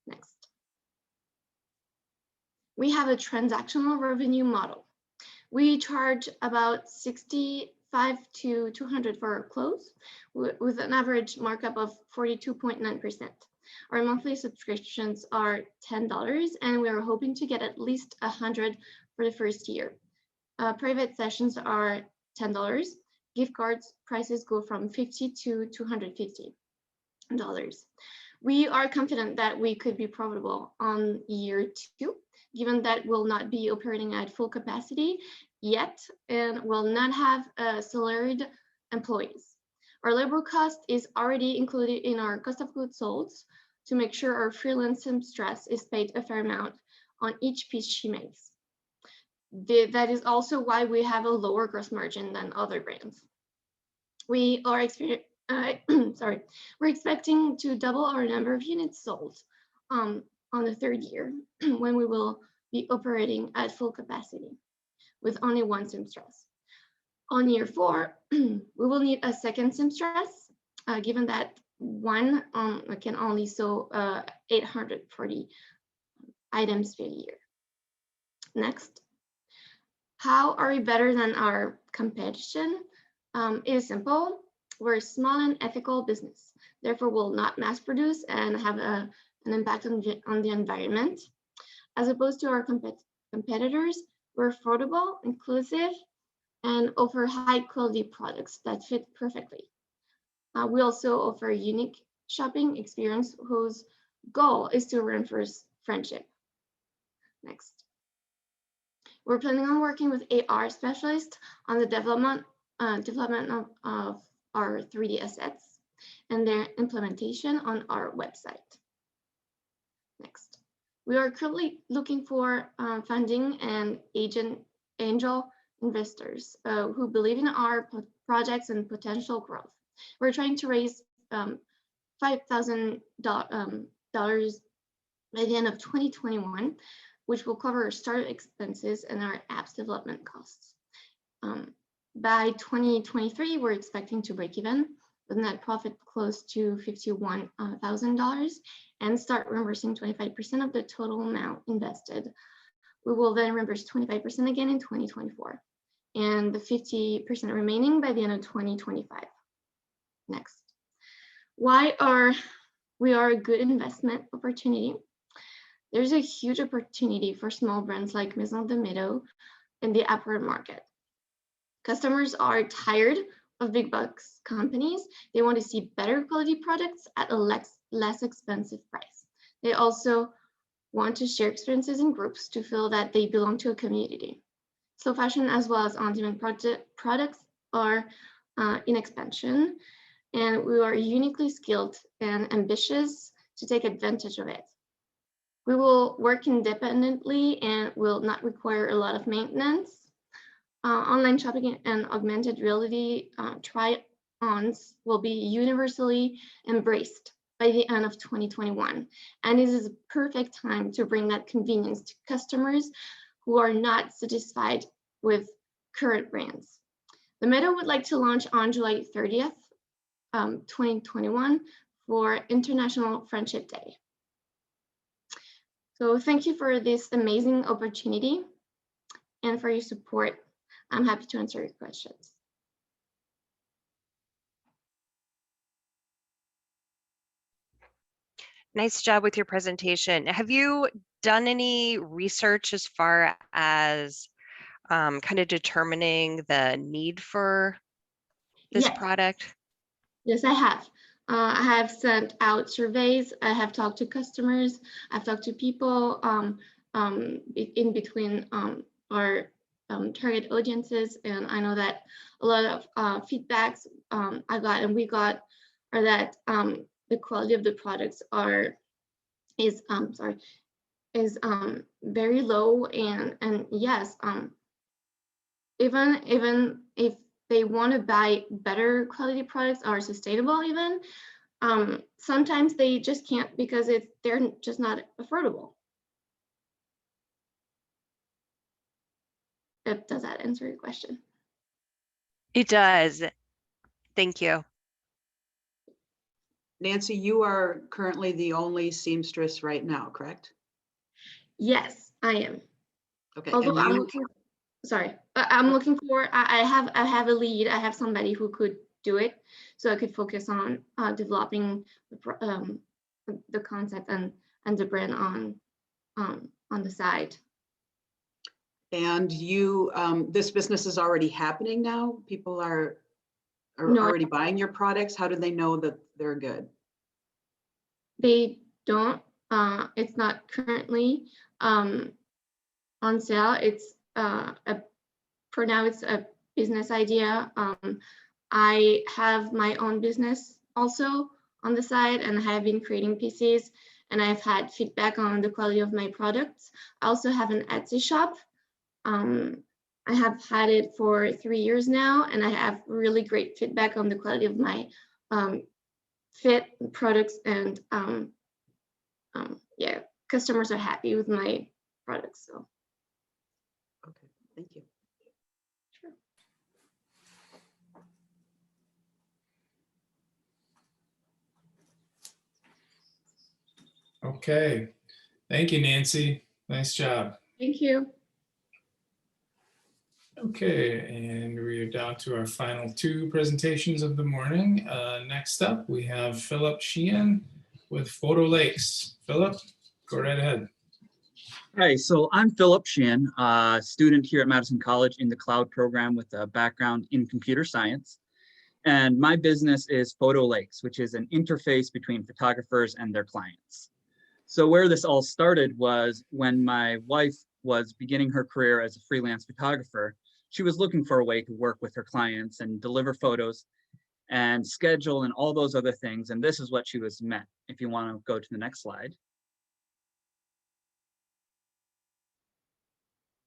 Next. We have a transactional revenue model. We charge about $65 to $200 for our clothes with an average markup of 42.9%. Our monthly subscriptions are $10, and we are hoping to get at least 100 for the first year. Private sessions are $10. Gift cards prices go from $50 to $250. We are confident that we could be profitable on year 2, given that we'll not be operating at full capacity yet and will not have salaried employees. Our labor cost is already included in our cost of goods sold to make sure our freelance seamstress is paid a fair amount on each piece she makes. That is also why we have a lower gross margin than other brands. We are we're expecting to double our number of units sold on the 3rd year when we will be operating at full capacity with only one seamstress. On year 4, we will need a second seamstress, given that one can only sew 840 items per year. Next, how are we better than our competition? It is simple. We're a small and ethical business. Therefore, we'll not mass produce and have an impact on the environment. As opposed to our competitors, we're affordable, inclusive, and offer high quality products that fit perfectly. We also offer a unique shopping experience whose goal is to reinforce friendship. Next. We're planning on working with AR specialists on the development of our 3D assets and their implementation on our website. Next. We are currently looking for funding and angel investors who believe in our projects and potential growth. We're trying to raise $5,000 by the end of 2021, which will cover our startup expenses and our app's development costs. By 2023, we're expecting to break even with net profit close to $51,000 and start reimbursing 25% of the total amount invested. We will then reimburse 25% again in 2024 and the 50% remaining by the end of 2025. Next. Why are we a good investment opportunity? There's a huge opportunity for small brands like Maison de Meadow in the apparel market. Customers are tired of big box companies. They want to see better quality products at a less expensive price. They also want to share experiences in groups to feel that they belong to a community. Slow fashion as well as on-demand products are in expansion, and we are uniquely skilled and ambitious to take advantage of it. We will work independently and will not require a lot of maintenance. Online shopping and augmented reality try-ons will be universally embraced by the end of 2021. And this is a perfect time to bring that convenience to customers who are not satisfied with current brands. The Meadow would like to launch on July 30th, 2021 for International Friendship Day. So thank you for this amazing opportunity and for your support. I'm happy to answer your questions. Nice job with your presentation. Have you done any research as far as kind of determining the need for this product? Yes, I have. I have sent out surveys. I have talked to customers. I've talked to people in between our target audiences, and I know that a lot of feedbacks I got and we got are that the quality of the products is very low, and yes, even if they want to buy better quality products or sustainable even, sometimes they just can't because they're just not affordable. Does that answer your question? It does. Thank you. Nancy, you are currently the only seamstress right now, correct? Yes, I am. Okay. Although I'm looking, sorry, I'm looking for, I have a lead. I have somebody who could do it, so I could focus on developing the concept and the brand on the side. And you, this business is already happening now? People are already buying your products? How do they know that they're good? They don't. It's not currently on sale. It's for now it's a business idea. I have my own business also on the side, and I have been creating pieces, and I've had feedback on the quality of my products. I also have an Etsy shop. I have had it for 3 years now, and I have really great feedback on the quality of my fit products, and yeah, customers are happy with my products. So. Okay, thank you. Sure. Okay, thank you, Nancy. Nice job. Thank you. Okay, and we're down to our final 2 presentations of the morning. Next up, we have Philip Sheehan with Photo Lakes. Philip, go right ahead. Hi, so I'm Philip Shan, a student here at Madison College in the cloud program with a background in computer science. And my business is Photo Lakes, which is an interface between photographers and their clients. So where this all started was when my wife was beginning her career as a freelance photographer. She was looking for a way to work with her clients and deliver photos and schedule and all those other things. And this is what she was met. If you want to go to the next slide.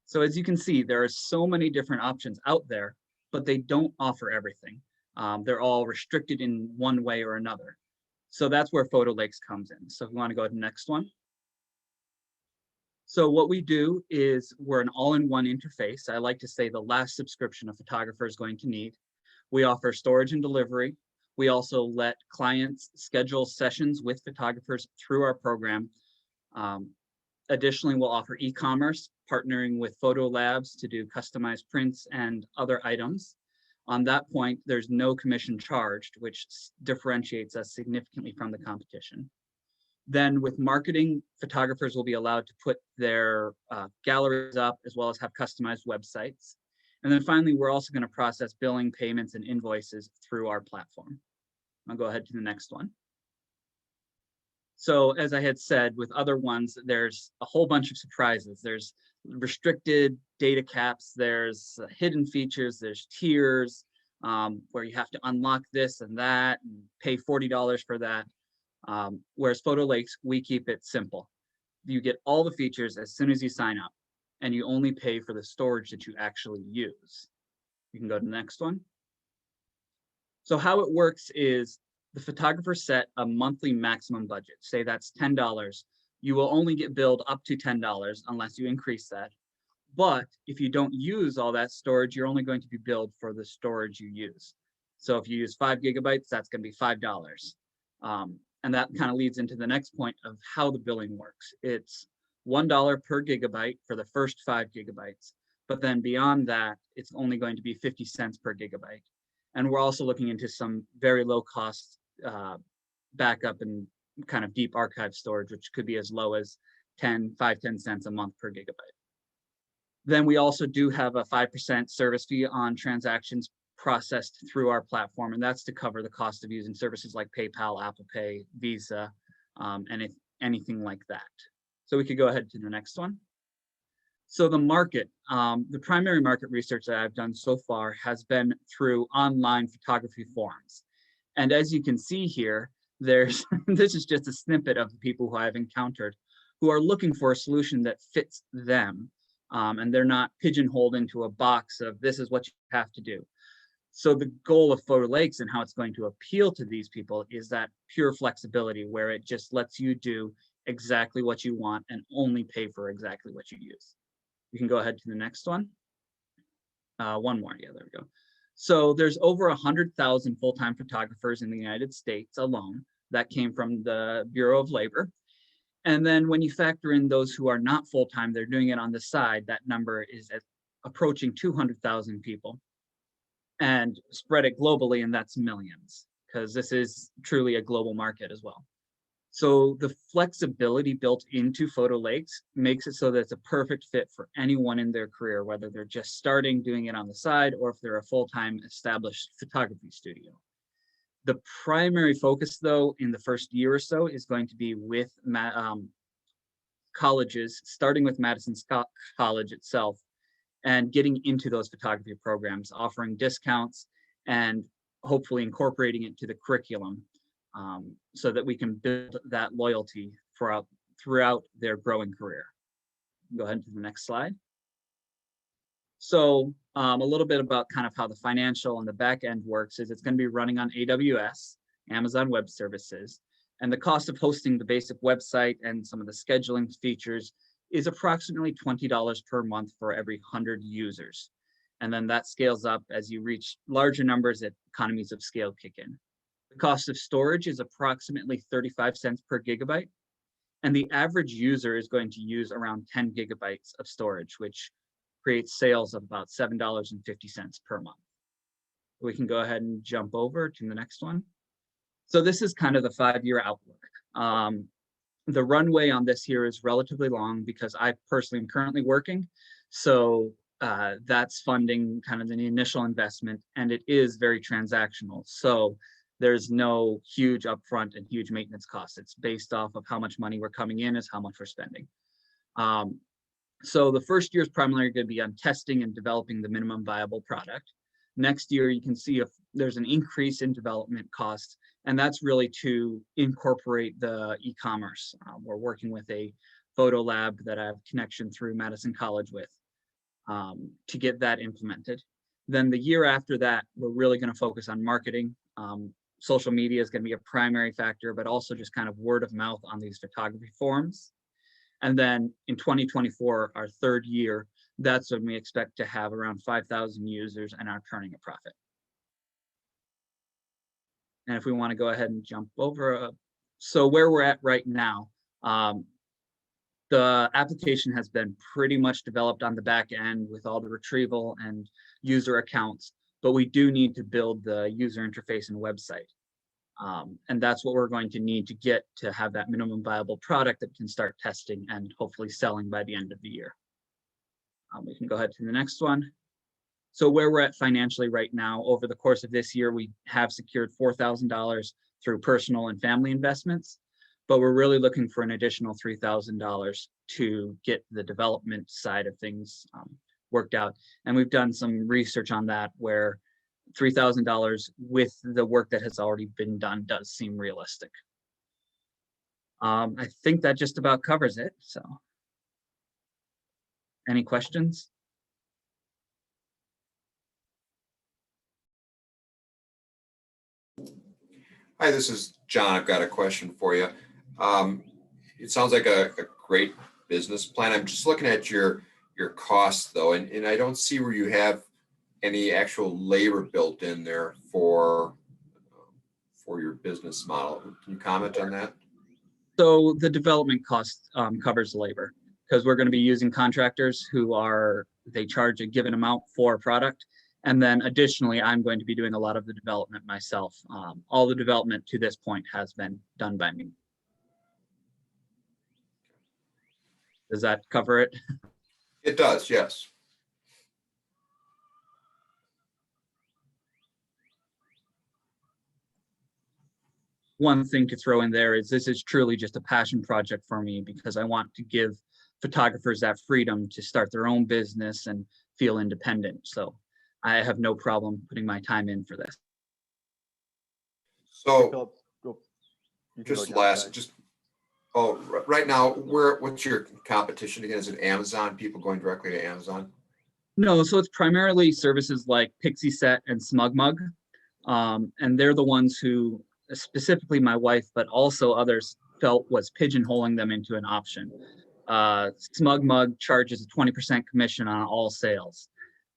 So as you can see, there are so many different options out there, but they don't offer everything. They're all restricted in one way or another. So that's where Photo Lakes comes in. So if you want to go to the next one. So what we do is we're an all-in-one interface. I like to say the last subscription a photographer is going to need. We offer storage and delivery. We also let clients schedule sessions with photographers through our program. Additionally, we'll offer e-commerce, partnering with photo labs to do customized prints and other items. On that point, there's no commission charged, which differentiates us significantly from the competition. Then with marketing, photographers will be allowed to put their galleries up as well as have customized websites. And then finally, we're also going to process billing, payments, and invoices through our platform. I'll go ahead to the next one. So as I had said, with other ones, there's a whole bunch of surprises. There's restricted data caps, there's hidden features, there's tiers where you have to unlock this and that and pay $40 for that. Whereas Photo Lakes, we keep it simple. You get all the features as soon as you sign up, and you only pay for the storage that you actually use. You can go to the next one. So how it works is the photographer set a monthly maximum budget. Say that's $10. You will only get billed up to $10 unless you increase that. But if you don't use all that storage, you're only going to be billed for the storage you use. So if you use 5 gigabytes, that's going to be $5. And that kind of leads into the next point of how the billing works. It's $1 per gigabyte for the first 5 gigabytes. But then beyond that, it's only going to be 50 cents per gigabyte. And we're also looking into some very low cost backup and kind of deep archive storage, which could be as low as 10 cents a month per gigabyte. Then we also do have a 5% service fee on transactions processed through our platform, and that's to cover the cost of using services like PayPal, Apple Pay, Visa, and anything like that. So we could go ahead to the next one. So the market, the primary market research that I've done so far has been through online photography forums. And as you can see here, there's this is just a snippet of the people who I've encountered who are looking for a solution that fits them. And they're not pigeonholed into a box of this is what you have to do. So the goal of Photo Lakes and how it's going to appeal to these people is that pure flexibility where it just lets you do exactly what you want and only pay for exactly what you use. You can go ahead to the next one. One more, yeah, there we go. So there's over 100,000 full-time photographers in the United States alone. That came from the Bureau of Labor. And then when you factor in those who are not full-time, they're doing it on the side, that number is approaching 200,000 people. And spread it globally, and that's millions, because this is truly a global market as well. So the flexibility built into Photo Lakes makes it so that it's a perfect fit for anyone in their career, whether they're just starting doing it on the side or if they're a full-time established photography studio. The primary focus, though, in the first year or so is going to be with colleges, starting with Madison College itself, and getting into those photography programs, offering discounts and hopefully incorporating it to the curriculum so that we can build that loyalty throughout their growing career. Go ahead to the next slide. So a little bit about kind of how the financial and the back end works is it's going to be running on AWS, Amazon Web Services, and the cost of hosting the basic website and some of the scheduling features is approximately $20 per month for every 100 users. And then that scales up as you reach larger numbers that economies of scale kick in. The cost of storage is approximately 35 cents per gigabyte. And the average user is going to use around 10 gigabytes of storage, which creates sales of about $7.50 per month. We can go ahead and jump over to the next one. So this is kind of the 5-year outlook. the runway on this here is relatively long because I personally am currently working. So that's funding kind of the initial investment, and it is very transactional. So there's no huge upfront and huge maintenance costs. It's based off of how much money we're coming in is how much we're spending. So the first year is primarily going to be on testing and developing the minimum viable product. Next year, you can see if there's an increase in development costs, and that's really to incorporate the e-commerce. We're working with a photo lab that I have connection through Madison College with to get that implemented. Then the year after that, we're really going to focus on marketing. Social media is going to be a primary factor, but also just kind of word of mouth on these photography forums. And then in 2024, our third year, that's when we expect to have around 5,000 users and are turning a profit. And if we want to go ahead and jump over, so where we're at right now, the application has been pretty much developed on the back end with all the retrieval and user accounts, but we do need to build the user interface and website. And that's what we're going to need to get to have that minimum viable product that can start testing and hopefully selling by the end of the year. We can go ahead to the next one. So where we're at financially right now, over the course of this year, we have secured $4,000 through personal and family investments, but we're really looking for an additional $3,000 to get the development side of things worked out. And we've done some research on that where $3,000 with the work that has already been done does seem realistic. I think that just about covers it. So, any questions? Hi, this is John. I've got a question for you. It sounds like a great business plan. I'm just looking at your costs though, and I don't see where you have any actual labor built in there for your business model. Can you comment on that? So the development cost covers labor because we're going to be using contractors who they charge a given amount for a product. And then additionally, I'm going to be doing a lot of the development myself. All the development to this point has been done by me. Does that cover it? It does, yes. One thing to throw in there is this is truly just a passion project for me because I want to give photographers that freedom to start their own business and feel independent. So I have no problem putting my time in for this. So right now, what's your competition again? Is it Amazon, people going directly to Amazon? No, so it's primarily services like Pixie Set and SmugMug. And they're the ones who, specifically my wife, but also others felt was pigeonholing them into an option. SmugMug charges a 20% commission on all sales.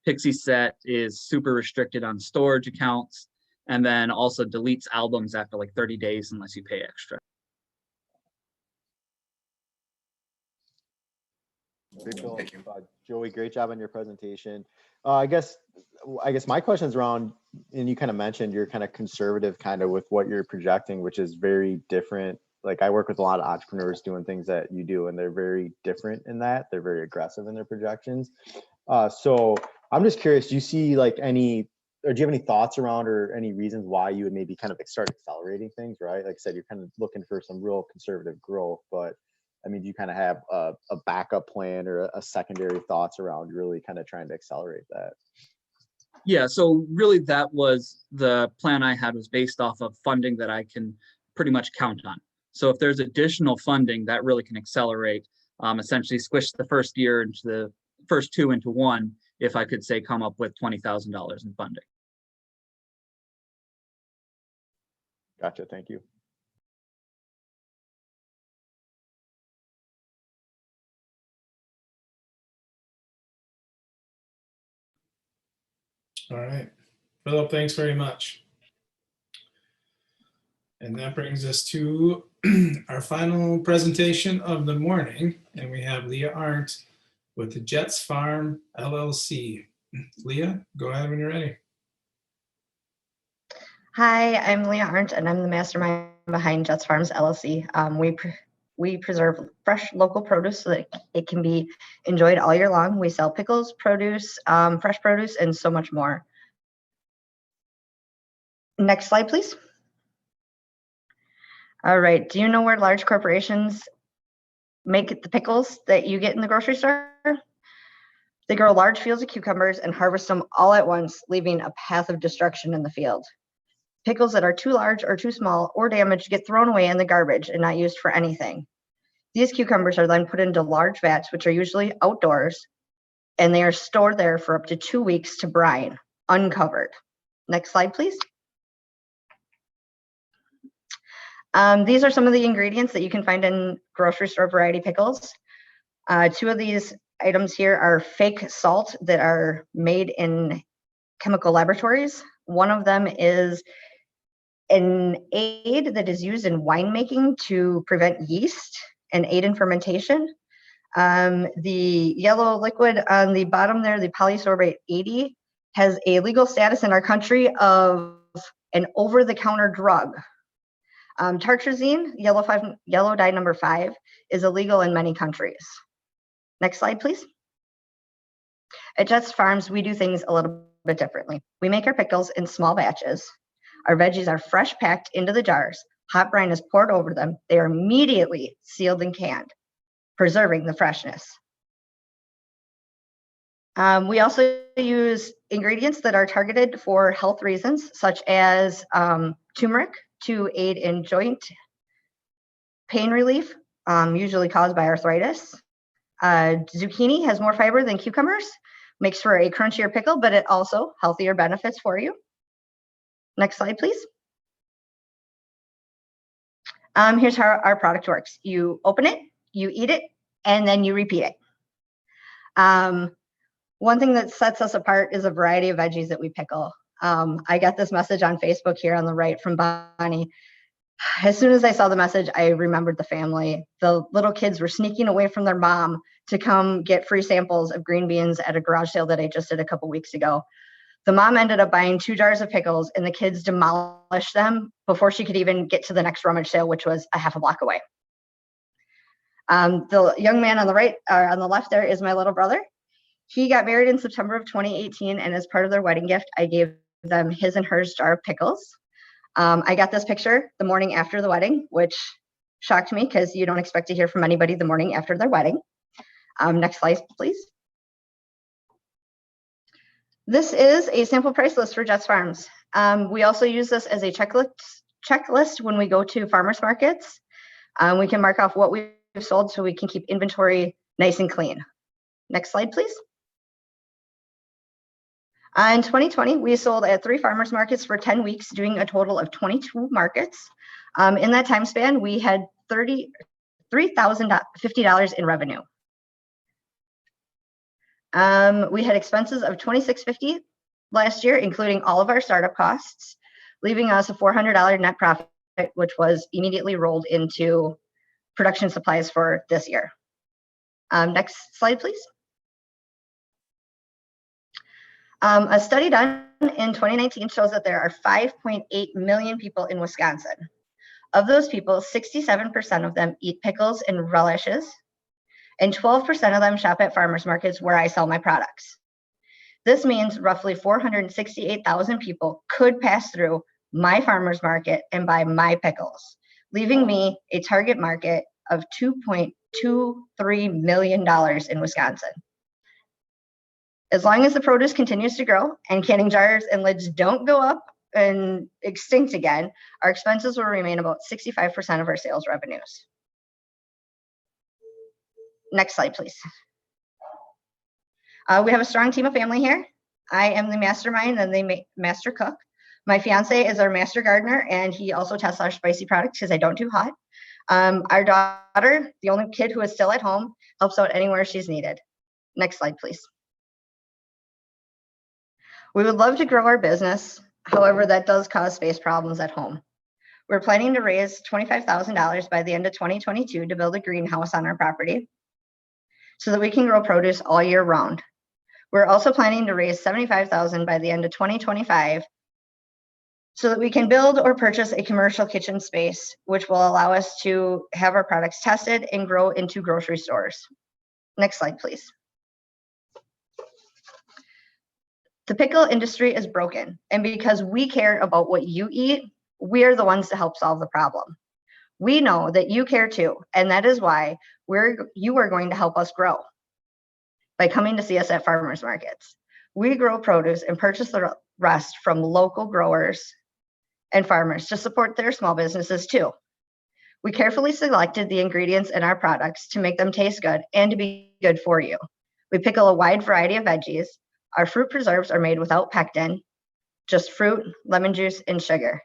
Pixie Set is super restricted on storage accounts and then also deletes albums after like 30 days unless you pay extra. Thank you. Joey, great job on your presentation. I guess my question is around, and you kind of mentioned you're kind of conservative kind of with what you're projecting, which is very different. Like I work with a lot of entrepreneurs doing things that you do, and they're very different in that. They're very aggressive in their projections. So I'm just curious, do you see like or do you have any thoughts around or any reasons why you would maybe kind of start accelerating things, right? Like I said, you're kind of looking for some real conservative growth, but I mean, do you kind of have a backup plan or a secondary thoughts around really kind of trying to accelerate that? Yeah, so really that was the plan I had was based off of funding that I can pretty much count on. So if there's additional funding that really can accelerate, essentially squish the first year into the first two into one, if I could say come up with $20,000 in funding. Gotcha, thank you. All right, Philip, thanks very much. And that brings us to our final presentation of the morning. And we have Leah Arndt with the Jets Farm LLC. Leah, go ahead when you're ready. Hi, I'm Leah Arndt, and I'm the mastermind behind Jets Farms LLC. We preserve fresh local produce so that it can be enjoyed all year long. We sell pickles, produce, fresh produce, and so much more. Next slide, please. All right, do you know where large corporations make the pickles that you get in the grocery store? They grow large fields of cucumbers and harvest them all at once, leaving a path of destruction in the field. Pickles that are too large or too small or damaged get thrown away in the garbage and not used for anything. These cucumbers are then put into large vats, which are usually outdoors, and they are stored there for up to 2 weeks to brine, uncovered. Next slide, please. These are some of the ingredients that you can find in grocery store variety pickles. 2 of these items here are fake salt that are made in chemical laboratories. One of them is an aid that is used in winemaking to prevent yeast and aid in fermentation. The yellow liquid on the bottom there, the polysorbate 80, has a legal status in our country of an over-the-counter drug. Tartrazine, yellow dye number 5, is illegal in many countries. Next slide, please. At Jets Farms, we do things a little bit differently. We make our pickles in small batches. Our veggies are fresh packed into the jars. Hot brine is poured over them. They are immediately sealed and canned, preserving the freshness. We also use ingredients that are targeted for health reasons, such as turmeric to aid in joint pain relief, usually caused by arthritis. Zucchini has more fiber than cucumbers, makes for a crunchier pickle, but it also healthier benefits for you. Next slide, please. Here's how our product works. You open it, you eat it, and then you repeat it. One thing that sets us apart is a variety of veggies that we pickle. I got this message on Facebook here on the right from Bonnie. As soon as I saw the message, I remembered the family. The little kids were sneaking away from their mom to come get free samples of green beans at a garage sale that I just did a couple weeks ago. The mom ended up buying 2 jars of pickles, and the kids demolished them before she could even get to the next rummage sale, which was a half a block away. The young man on the right, on the left there, is my little brother. He got married in September of 2018, and as part of their wedding gift, I gave them his and hers jar of pickles. I got this picture the morning after the wedding, which shocked me because you don't expect to hear from anybody the morning after their wedding. Next slide, please. This is a sample price list for Jets Farms. We also use this as a checklist when we go to farmers markets. We can mark off what we've sold so we can keep inventory nice and clean. Next slide, please. In 2020, we sold at 3 farmers markets for 10 weeks, doing a total of 22 markets. In that time span, we had $3,050 in revenue. We had expenses of $2,650 last year, including all of our startup costs, leaving us a $400 net profit, which was immediately rolled into production supplies for this year. Next slide, please. A study done in 2019 shows that there are 5.8 million people in Wisconsin. Of those people, 67% of them eat pickles and relishes, and 12% of them shop at farmers markets where I sell my products. This means roughly 468,000 people could pass through my farmers market and buy my pickles, leaving me a target market of $2.23 million in Wisconsin. As long as the produce continues to grow and canning jars and lids don't go up and extinct again, our expenses will remain about 65% of our sales revenues. Next slide, please. We have a strong team of family here. I am the mastermind and the master cook. My fiance is our master gardener, and he also tests our spicy products because I don't do hot. Our daughter, the only kid who is still at home, helps out anywhere she's needed. Next slide, please. We would love to grow our business. However, that does cause space problems at home. We're planning to raise $25,000 by the end of 2022 to build a greenhouse on our property so that we can grow produce all year round. We're also planning to raise $75,000 by the end of 2025 so that we can build or purchase a commercial kitchen space, which will allow us to have our products tested and grow into grocery stores. Next slide, please. The pickle industry is broken, and because we care about what you eat, we are the ones to help solve the problem. We know that you care too, and that is why you are going to help us grow by coming to see us at farmers markets. We grow produce and purchase the rest from local growers and farmers to support their small businesses too. We carefully selected the ingredients in our products to make them taste good and to be good for you. We pickle a wide variety of veggies. Our fruit preserves are made without pectin, just fruit, lemon juice, and sugar.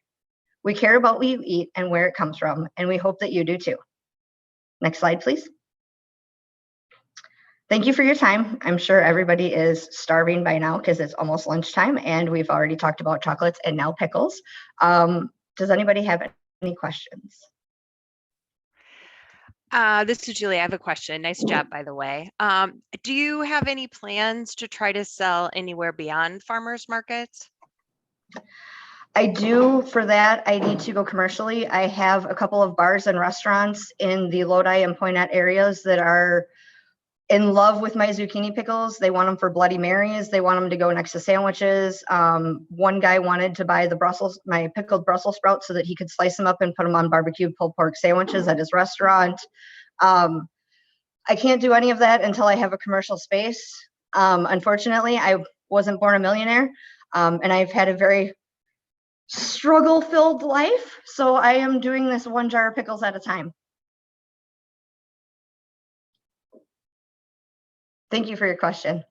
We care about what you eat and where it comes from, and we hope that you do too. Next slide, please. Thank you for your time. I'm sure everybody is starving by now because it's almost lunchtime and we've already talked about chocolates and now pickles. Does anybody have any questions? This is Julie. I have a question. Nice job, by the way. Do you have any plans to try to sell anywhere beyond farmers markets? I do. For that, I need to go commercially. I have a couple of bars and restaurants in the Lodi and Poinette areas that are in love with my zucchini pickles. They want them for Bloody Marys. They want them to go next to sandwiches. One guy wanted to buy my pickled Brussels sprouts so that he could slice them up and put them on barbecued pulled pork sandwiches at his restaurant. I can't do any of that until I have a commercial space. Unfortunately, I wasn't born a millionaire, and I've had a very struggle-filled life. So I am doing this one jar of pickles at a time. Thank you for your question.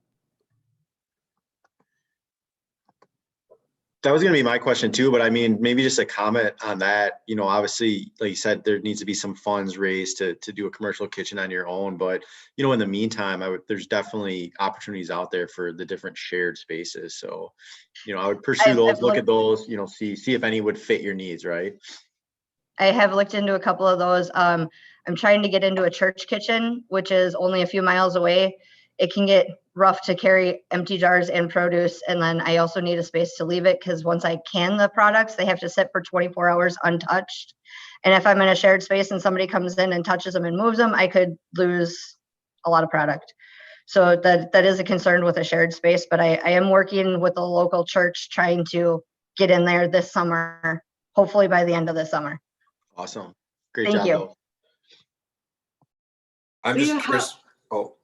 That was going to be my question too, but I mean, maybe just a comment on that. You know, obviously, like you said, there needs to be some funds raised to do a commercial kitchen on your own. But, you know, in the meantime, there's definitely opportunities out there for the different shared spaces. So, you know, I would pursue those, look at those, you know, see if any would fit your needs, right? I have looked into a couple of those. I'm trying to get into a church kitchen, which is only a few miles away. It can get rough to carry empty jars and produce. And then I also need a space to leave it because once I can the products, they have to sit for 24 hours untouched. And if I'm in a shared space and somebody comes in and touches them and moves them, I could lose a lot of product. So that is a concern with a shared space, but I am working with a local church trying to get in there this summer, hopefully by the end of the summer. Awesome. Great Thank job, you. though. I'm just curious. Oh,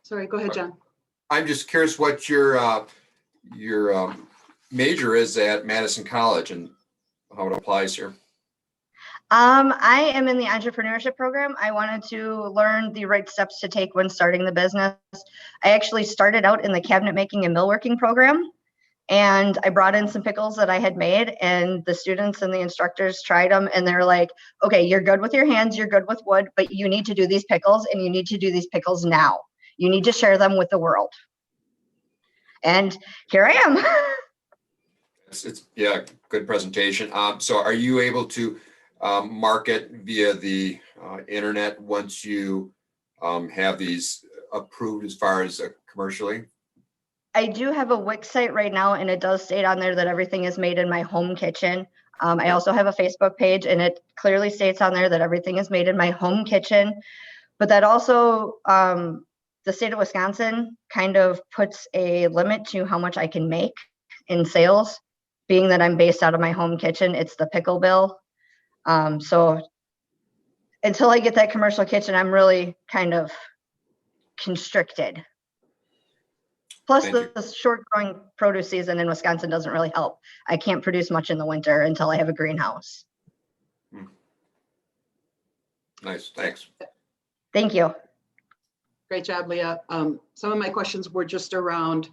Sorry, go ahead, John. I'm just curious what your major is at Madison College and how it applies here. I am in the entrepreneurship program. I wanted to learn the right steps to take when starting the business. I actually started out in the cabinet making and millworking program, and I brought in some pickles that I had made, and the students and the instructors tried them, and they're like, okay, you're good with your hands, you're good with wood, but you need to do these pickles, and you need to do these pickles now. You need to share them with the world. And here I am. It's yeah, good presentation. So are you able to market via the internet once you have these approved as far as commercially? I do have a Wix site right now, and it does state on there that everything is made in my home kitchen. I also have a Facebook page, and it clearly states on there that everything is made in my home kitchen. But that also, the state of Wisconsin kind of puts a limit to how much I can make in sales, being that I'm based out of my home kitchen. It's the pickle bill. So until I get that commercial kitchen, I'm really kind of constricted. Plus, the short growing produce season in Wisconsin doesn't really help. I can't produce much in the winter until I have a greenhouse. Nice, thanks. Thank you. Great job, Leah. Some of my questions were just around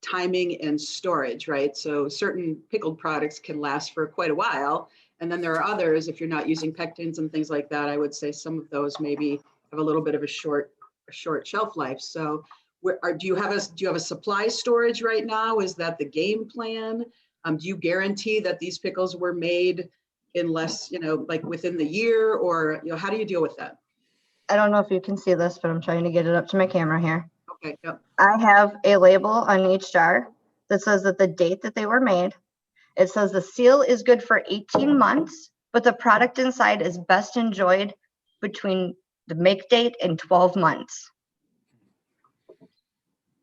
timing and storage, right? So certain pickled products can last for quite a while. And then there are others, if you're not using pectins and things like that, I would say some of those maybe have a little bit of a short shelf life. So do you have a supply storage right now? Is that the game plan? Do you guarantee that these pickles were made in less, like within the year, or how do you deal with that? I don't know if you can see this, but I'm trying to get it up to my camera here. Okay, yep. I have a label on each jar that says that the date that they were made. It says the seal is good for 18 months, but the product inside is best enjoyed between the make date and 12 months.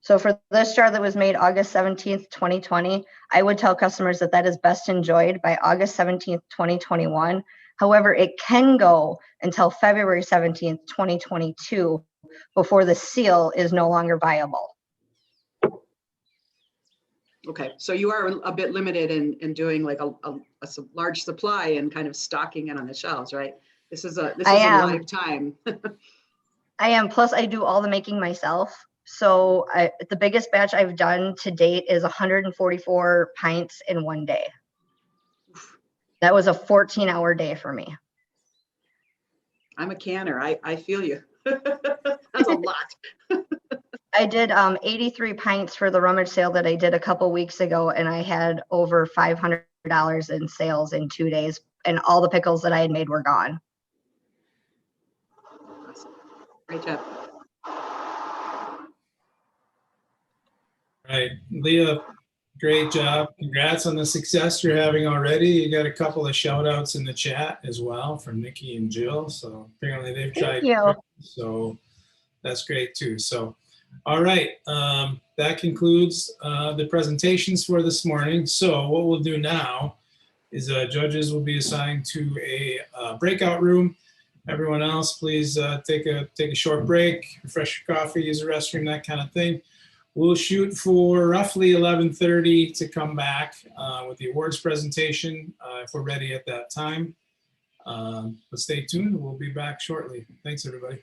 So for this jar that was made August 17th, 2020, I would tell customers that that is best enjoyed by August 17th, 2021. However, it can go until February 17th, 2022 before the seal is no longer viable. Okay, so you are a bit limited in doing like a large supply and kind of stocking it on the shelves, right? This is a lifetime. I am. Plus, I do all the making myself. So the biggest batch I've done to date is 144 pints in one day. That was a 14-hour day for me. I'm a canner. I feel you. That's a lot. I did 83 pints for the rummage sale that I did a couple weeks ago, and I had over $500 in sales in 2 days, and all the pickles that I had made were gone. Great job. All right, Leah, great job. Congrats on the success you're having already. You got a couple of shout outs in the chat as well from Nikki and Jill. So apparently they've tried. Thank you. So that's great too. So, all right, that concludes the presentations for this morning. So what we'll do now is judges will be assigned to a breakout room. Everyone else, please take a short break, refresh your coffee, use the restroom, that kind of thing. We'll shoot for roughly 11:30 to come back with the awards presentation if we're ready at that time. But stay tuned. We'll be back shortly. Thanks, everybody.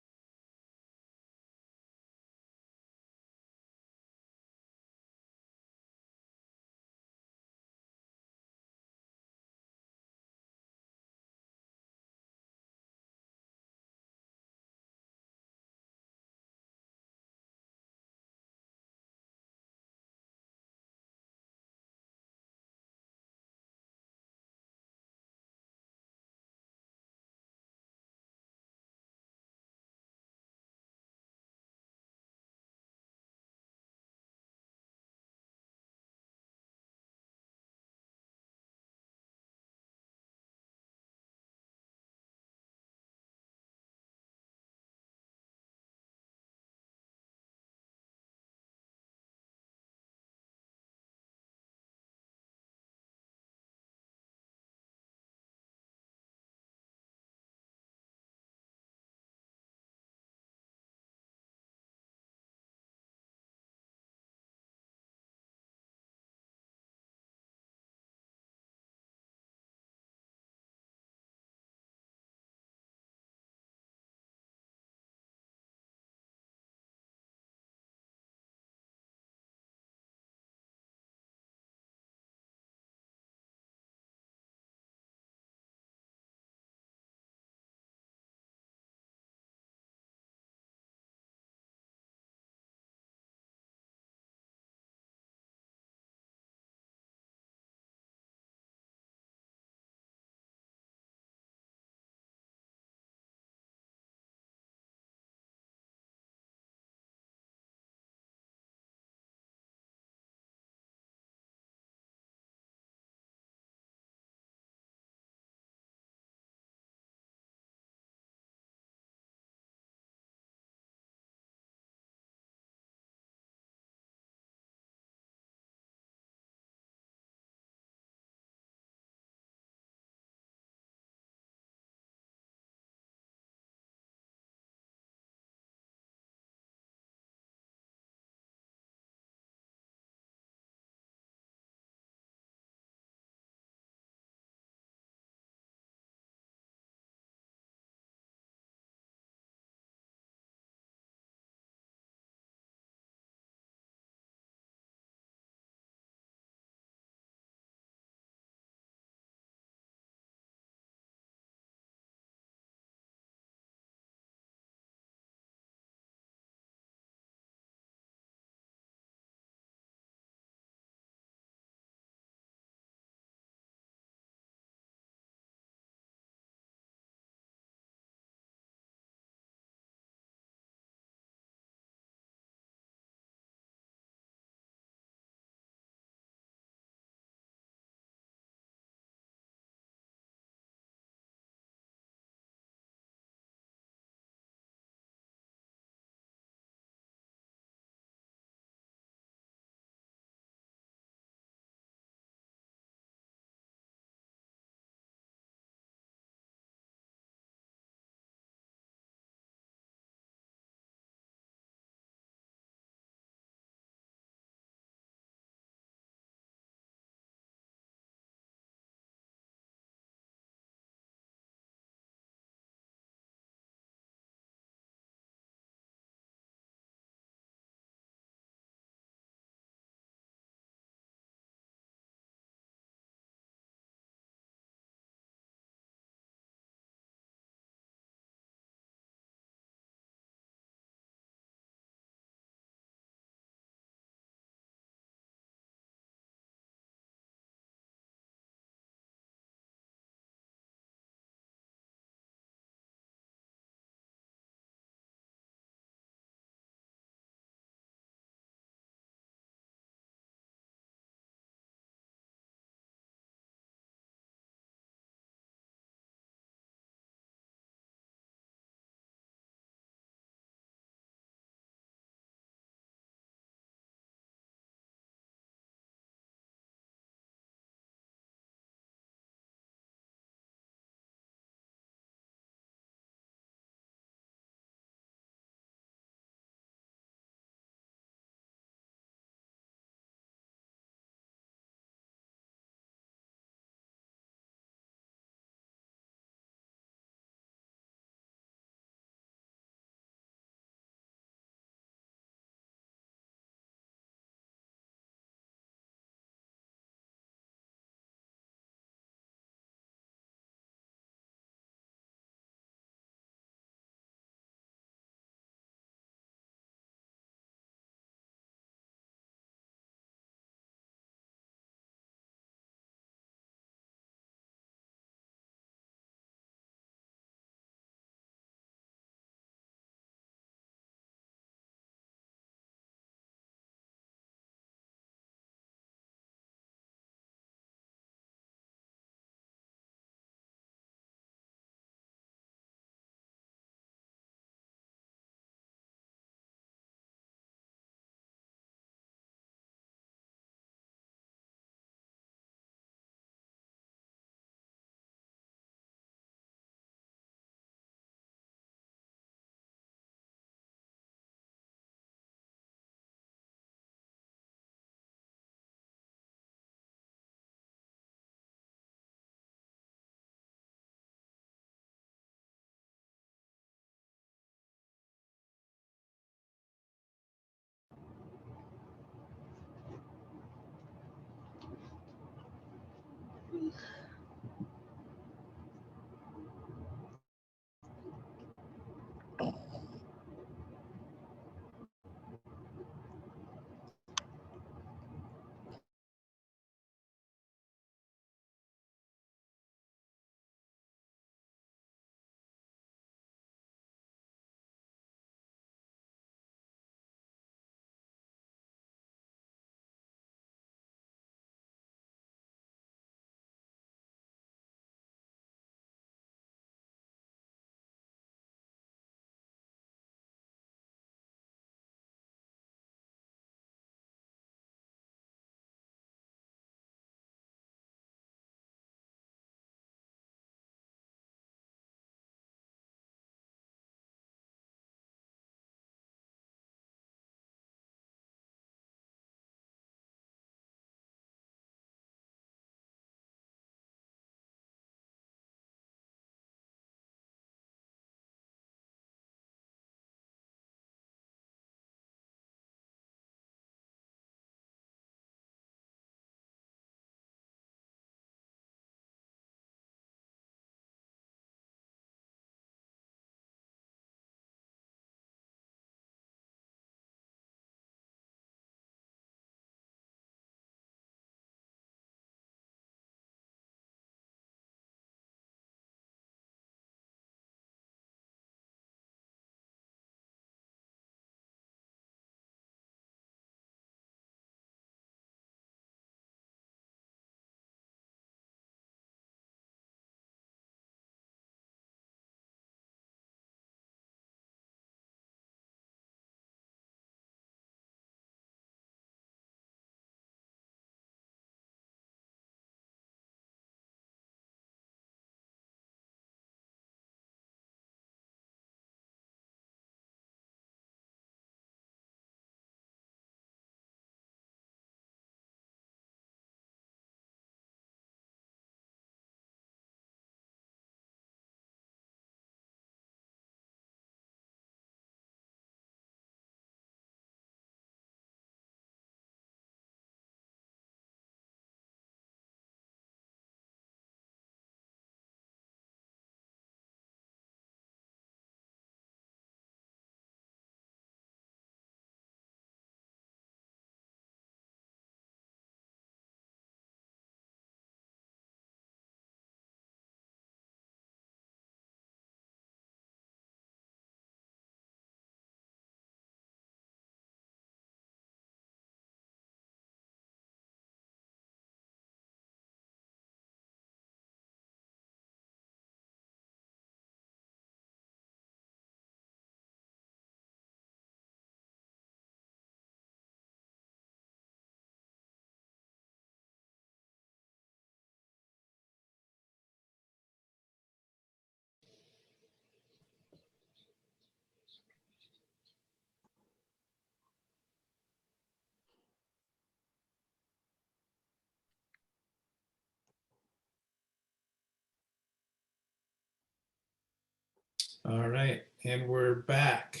All right, and we're back.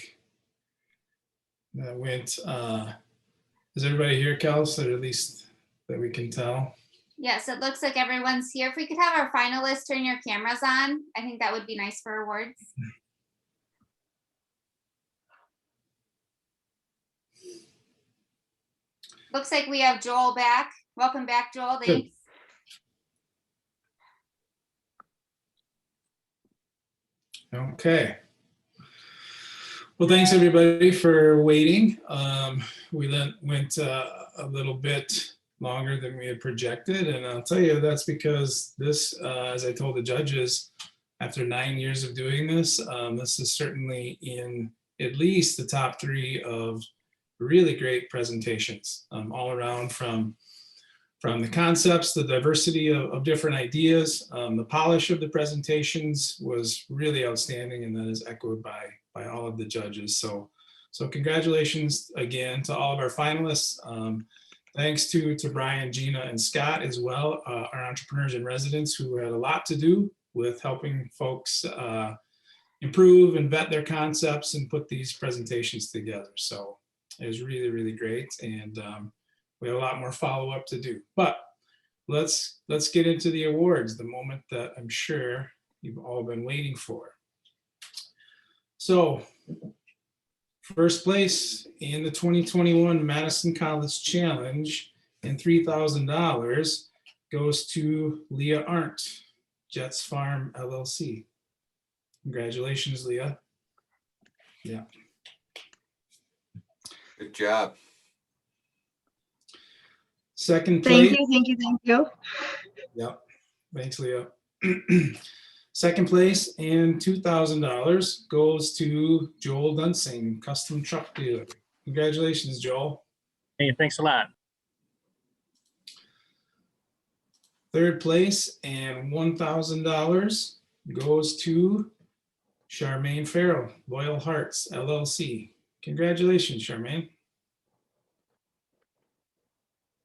That went, is everybody here, Kels, or at least that we can tell? Yes, it looks like everyone's here. If we could have our finalists turn your cameras on, I think that would be nice for awards. Looks like we have Joel back. Welcome back, Joel. Thanks. Okay. Well, thanks everybody for waiting. We went a little bit longer than we had projected, and I'll tell you that's because this, as I told the judges, after 9 years of doing this, this is certainly in at least the top 3 of really great presentations all around, from the concepts, the diversity of different ideas. The polish of the presentations was really outstanding, and that is echoed by all of the judges. So congratulations again to all of our finalists. Thanks to Brian, Gina, and Scott as well, our entrepreneurs in residence, who had a lot to do with helping folks improve and vet their concepts and put these presentations together. So it was really, really great. And we have a lot more follow-up to do. But let's get into the awards, the moment that I'm sure you've all been waiting for. So first place in the 2021 Madison College Challenge and $3,000 goes to Leah Arndt, Jets Farm LLC. Congratulations, Leah. Yeah. Good job. Second Thank place. you, thank you, thank you. Yep. Thanks, Leah. Second place and $2,000 goes to Joel Dunsing, Custom Truck Dealer. Congratulations, Joel. Hey, thanks a lot. Third place and $1,000 goes to Charmaine Farrell, Loyal Hearts LLC. Congratulations, Charmaine.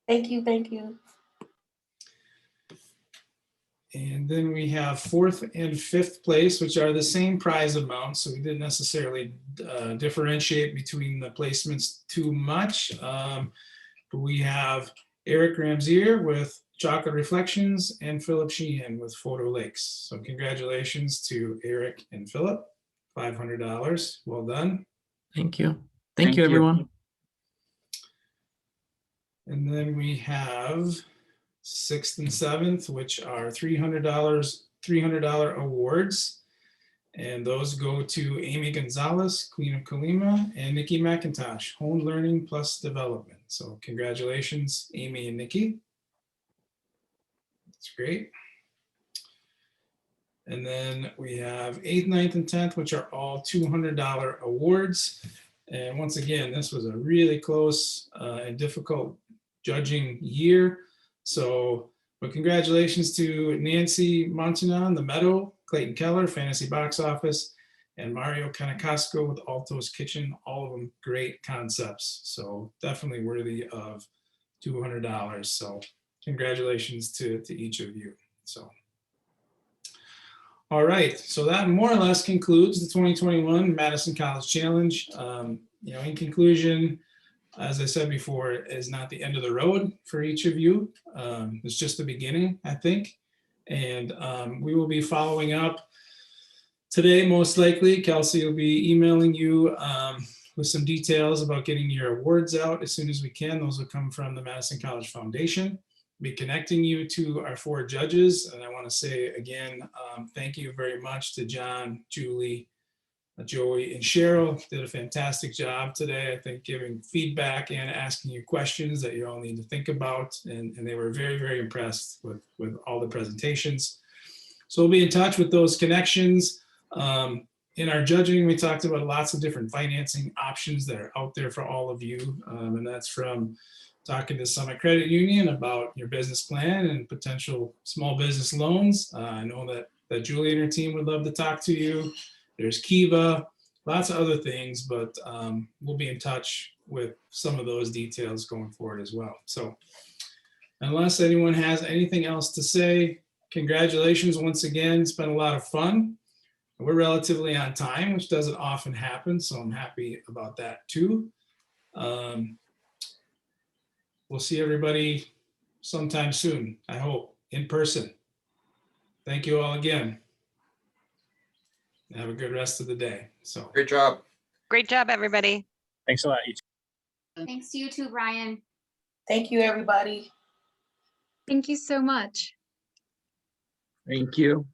Thank you, thank you. And then we have fourth and fifth place, which are the same prize amount. So we didn't necessarily differentiate between the placements too much. But we have Eric Ramsier with Chocolate Reflections and Philip Sheehan with Photo Lakes. So congratulations to Eric and Philip, $500. Well done. Thank you. Thank you, everyone. And then we have sixth and seventh, which are $300 awards. And those go to Amy Gonzalez, Queen of Colima, and Nikki McIntosh, Home Learning Plus Development. So congratulations, Amy and Nikki. That's great. And then we have 8th, 9th, and 10th, which are all $200 awards. And once again, this was a really close and difficult judging year. So, but congratulations to Nancy Montanon, The Meadow, Clayton Keller, Fantasy Box Office, and Mario Kanakasko with Alto's Kitchen. All of them great concepts. So definitely worthy of $200. So congratulations to each of you. So. All right, so that more or less concludes the 2021 Madison College Challenge. In conclusion, as I said before, it is not the end of the road for each of you. It's just the beginning, I think. And we will be following up today, most likely. Kelsey will be emailing you with some details about getting your awards out as soon as we can. Those will come from the Madison College Foundation. Be connecting you to our 4 judges. And I want to say again, thank you very much to John, Julie, Joey, and Cheryl. Did a fantastic job today, I think, giving feedback and asking you questions that you all need to think about. And they were very, very impressed with all the presentations. So we'll be in touch with those connections. In our judging, we talked about lots of different financing options that are out there for all of you. And that's from talking to Summit Credit Union about your business plan and potential small business loans. I know that Julie and her team would love to talk to you. There's Kiva, lots of other things, but we'll be in touch with some of those details going forward as well. So unless anyone has anything else to say, congratulations once again. It's been a lot of fun. We're relatively on time, which doesn't often happen, so I'm happy about that too. We'll see everybody sometime soon, I hope, in person. Thank you all again. Have a good rest of the day. So Great job. Great job, everybody. Thanks a lot. Thanks to you too, Brian. Thank you, everybody. Thank you so much. Thank you.